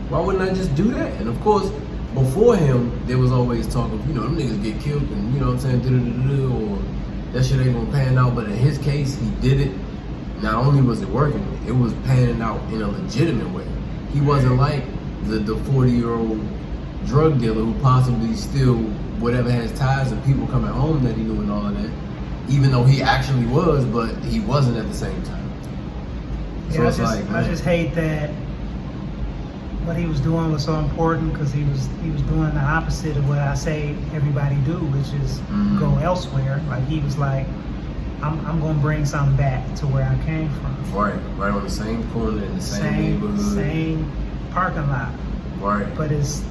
Why wouldn't I just do that? And of course, before him, there was always talk of, them niggas get killed and, you know what I'm saying, or that shit ain't gonna pan out. But in his case, he did it. Not only was it working, it was panning out in a legitimate way. He wasn't like the 40-year-old drug dealer who possibly still whatever has ties and people coming home that he knew and all of that. Even though he actually was, but he wasn't at the same time. So Yeah, it's I just hate that what he was doing was so important, because he was doing the opposite of what I say everybody do, which is go elsewhere. Like he was like, I'm gonna bring something back to where I came from. Right on the same corner in the same neighborhood. Same parking lot. Right. But it's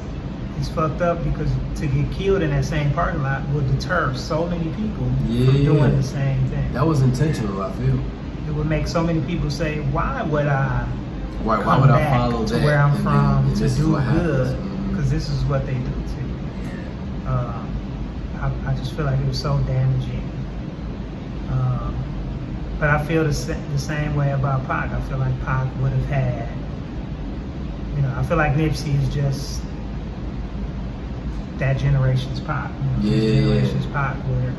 fucked up, because to get killed in that same parking lot would deter so many people from doing the same thing. That was intentional, I feel. It would make so many people say, why would I Why come would I back follow to that? where I'm and from then to this is do what happens. good? Because this is what they do to you. I just feel like it was so damaging. But I feel the same way about Pac. I feel like Pac would have had, I feel like Nipsey is just that generation's Pac. His generation's Pac, where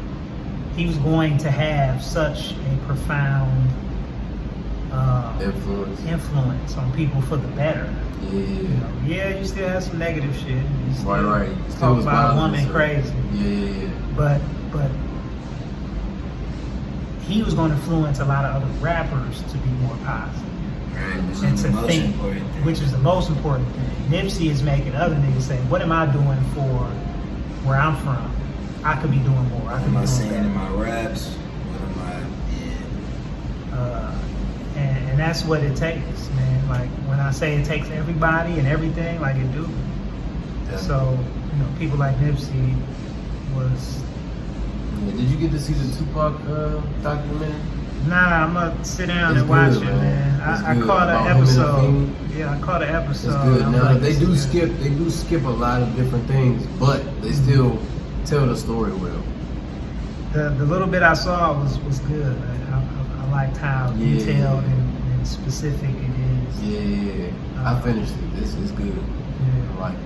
he was going to have such a profound influence on people for the better. You still have some negative shit. You still Right. Talk about a woman crazy. Yeah. But he was going to influence a lot of other rappers to be more positive. And to think, which is the most important thing. Nipsey is making other niggas say, what am I doing for where I'm from? I could be doing more. I could be doing What am I saying better. in my raps? What am I, and that's what it takes, man. Like when I say it takes everybody and everything, like it do. Yeah. So, people like Nipsey was. Yeah, did you get to see the Tupac documentary? Nah, I'm gonna sit down It's and watch good, it, man. man. It's I good. caught About an him and the episode. Fiend. Yeah, I caught an It's episode. good. I'm Now like, they this do is good. skip a lot of different things, but they still tell the story well. The little bit I saw was good. I liked how Yeah. detailed and specific it is. Yeah. I finished it. This is good. Yeah. I like it.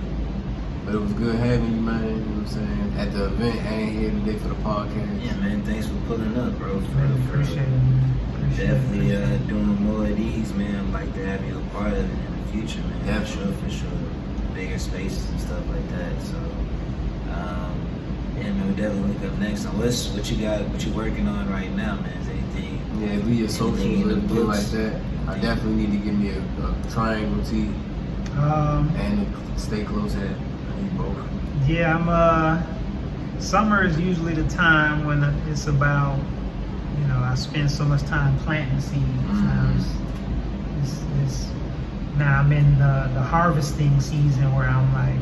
But it was good having you, man. You know what I'm saying? At the event, I ain't here today for the podcast. Yeah, man. Thanks for pulling up, bro. Really appreciate it, man. Appreciate Definitely it. doing more of these, man. I'd like to have you a part of it in the future, man. Definitely. For sure. Bigger spaces and stuff like that. So, yeah, man, we definitely link up next time. What you got? What you working on right now, man? Is anything? Yeah, be your socials Anything in the and things like books? that. I definitely need to give me a triangle tee and to stay close at. I need both. Yeah, summer is usually the time when it's about, I spend so much time planting seeds. Now I'm in the harvesting season where I'm like,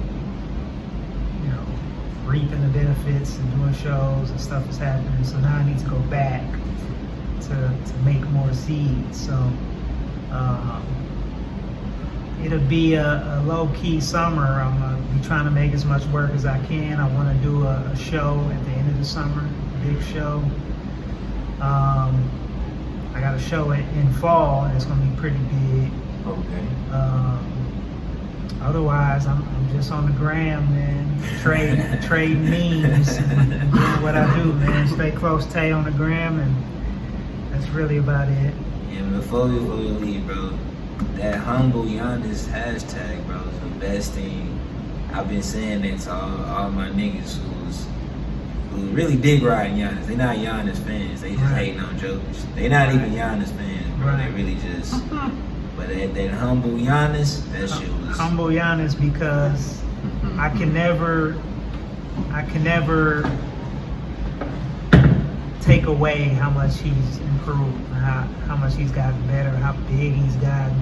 reaping the benefits and doing shows and stuff is happening. So now I need to go back to make more seeds. So it'll be a low-key summer. I'm gonna be trying to make as much work as I can. I want to do a show at the end of the summer, a big show. I got a show in fall, and it's gonna be pretty big. Okay. Otherwise, I'm just on the gram, man, trading memes, and doing what I do, man. Stay close, Tay, on the gram, and that's really about it. Yeah, before we leave, bro, that humble Giannis hashtag, bro, is the best thing. I've been saying that to all my niggas who really dig riding Giannis. They not Giannis fans. They just hating on jokers. They not even Giannis fans, bro. They really just. But that humble Giannis, that shit was humble Giannis, because I can never take away how much he's improved, how much he's gotten better, how big he's gotten,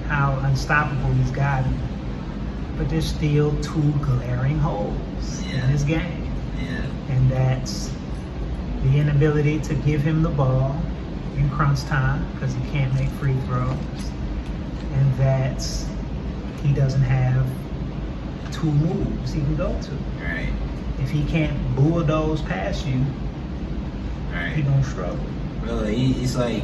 how unstoppable he's gotten. But there's still two glaring holes in his game. And that's the inability to give him the ball in crunch time because he can't make free throws. And that's he doesn't have two moves he can go to. right. If he can't bulldoze past you, he gonna struggle. Bro, it's like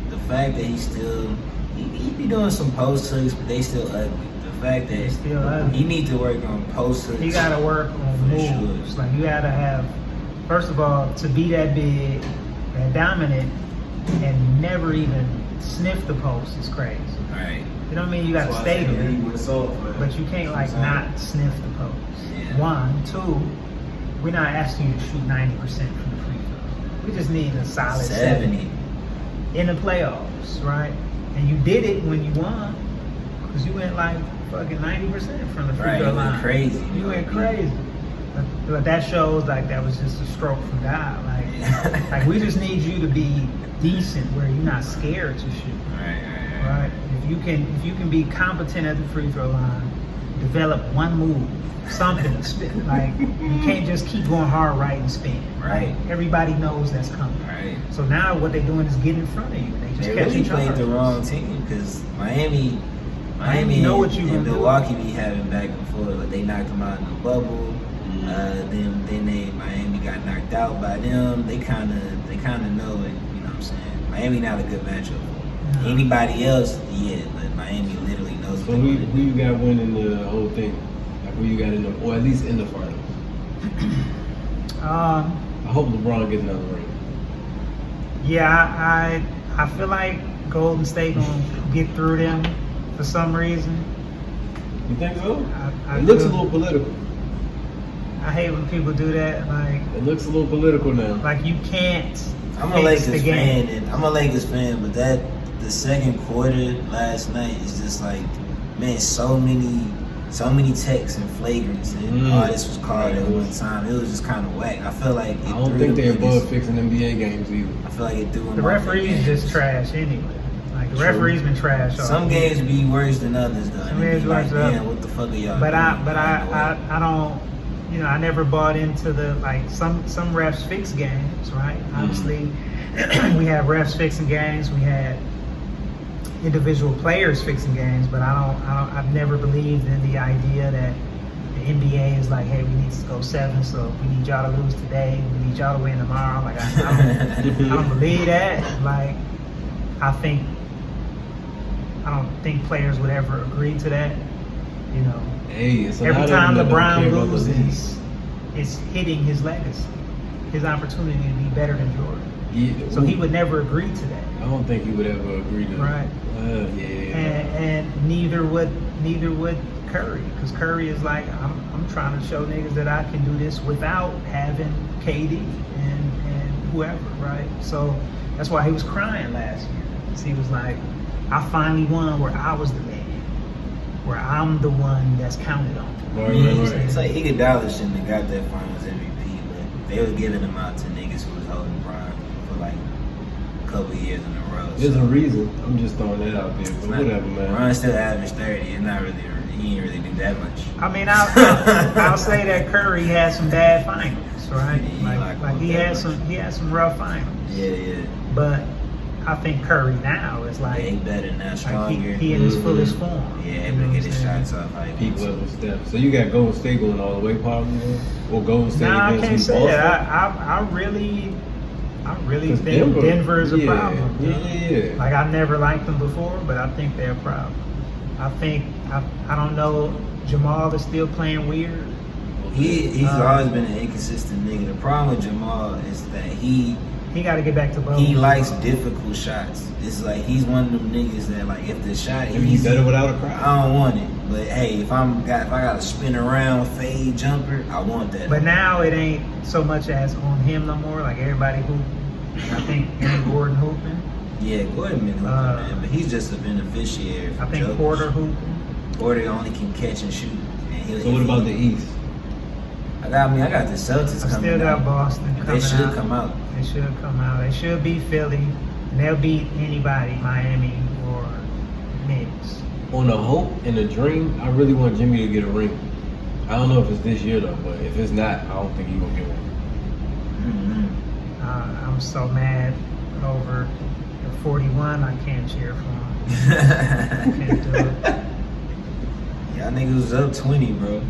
the fact that he be doing some post hooks, but they still ugly. The fact that Still ugly. he need to work on post hooks. He gotta work on For sure. moves. Like you gotta have, first of all, to be that big, that dominant, and never even sniff the post is crazy. Right. You know what I mean? You gotta stay there, but you can't like not sniff the post. Yeah. One, two, we're not asking you to shoot 90% from the free throw. We just need a solid 70 in the playoffs, right? And you did it when you won, because you went like fucking 90% from the free throw line. Crazy. You went crazy. But that shows like that was just a stroke from God. Like, like we just need you to be decent where you're not scared to shoot. Right? If you can be competent at the free throw line, develop one move, something to spin. Like you can't just keep going hard right and spin. Right. Like, everybody knows that's coming. Right. So now what they're doing is get in front of you. They just They catch really each played other. the wrong team because Miami know what you and gonna do. Milwaukee be having back and forth. Like they knocked them out in the bubble. Then Miami got knocked out by them. They kind of know it. You know what I'm saying? Miami not a good matchup. No. Anybody else, yeah, but Miami literally knows. So who you got winning the whole thing? Like who you got in the, or at least in the finals? I hope LeBron gets another ring. Yeah, I feel like Golden State gonna get through them for some reason. You think so? I It looks a do. little political. I hate when people do that. It looks a little political now. Like you can't. I'm a fix the Lakers game. fan, and I'm a Lakers fan, but the second quarter last night is just like, man, so many texts and flagrants, and all this was called at one time. It was just kind of whack. I feel like I don't think they're above fixing NBA games either. I feel like it threw them. The off their referees game. just trash anyway. Like the True. referees been trash. all Some year. games be worse than others, though. Some And it games be like, worse than damn, others. what the fuck are y'all But doing? I don't. I never bought into the like some refs fix games, right? Obviously, we had refs fixing games, we had individual players fixing games, but I've never believed in the idea that the NBA is like, hey, we need to go 7, so we need y'all to lose today, we need y'all to win tomorrow. Like I don't believe that. Like I don't think players would ever agree to that. You know, Hey, it's a every lot time of them that don't LeBron care about the league. loses, it's hitting his legacy, his opportunity to be better than Jordan. Yeah, So he would never agree to that. I don't think he would ever agree to. Right. Yeah. And neither would Curry, because Curry is like, I'm trying to show niggas that I can do this without having KD and whoever, right? So that's why he was crying last year. 'Cause he was like, I finally won where I was the man, where I'm the one that's counted on. Right, Yeah, right, right. it's like Iguodala shouldn't have got that Finals MVP, but they were giving him out to niggas who was holding Bron for like a couple of years in a row. There's so a reason. I'm just throwing that out there, it's but not- whatever, man. Bron still averaged 30. It's not really, he didn't really do that much. I mean, I'll say that Curry had some bad finals, right? Yeah, Like he had some rough finals. Yeah. But I think Curry now is Yeah, like, he better now, like stronger. he in his fullest form. Yeah, You able know to what get I'm his saying? shots off. Like Peak level step. So you got Golden State going all the way, probably, man? Or Golden State Nah, I against can't who, say Boston? that. I really 'Cause think Denver is a yeah, problem. Yeah. Like I've never liked them before, but I think they're a problem. I don't know. Jamal is still playing weird. he's always been an inconsistent nigga. The problem with Jamal is that he He got to get back to ball. likes difficult shots. It's like he's one of them niggas that like if the shot Maybe easy, you better without a crowd. I don't want it. But hey, if I got a spin around fade jumper, I want that. But now it ain't so much as on him no more. Like everybody hooping. I think Aaron Gordon hooping. yeah, Gordon been hooping, man, but he's just a beneficiary. I for think jokers. Porter hooping. Porter only can catch and shoot. And So what about the East? I got the Celtics I coming still got out. Boston They coming should out. come out. They should come out. They should beat Philly. And they'll beat anybody, Miami or Knicks. On a hope and a dream, I really want Jimmy to get a ring. I don't know if it's this year though, but if it's not, I don't think he gonna get one. Mm-hmm. I'm so mad over the 41. I can't cheer for him. Can't do it. Y'all niggas was up 20, bro.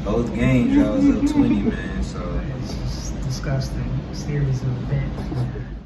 Both games, y'all was up 20, man. So It's just disgusting series of events.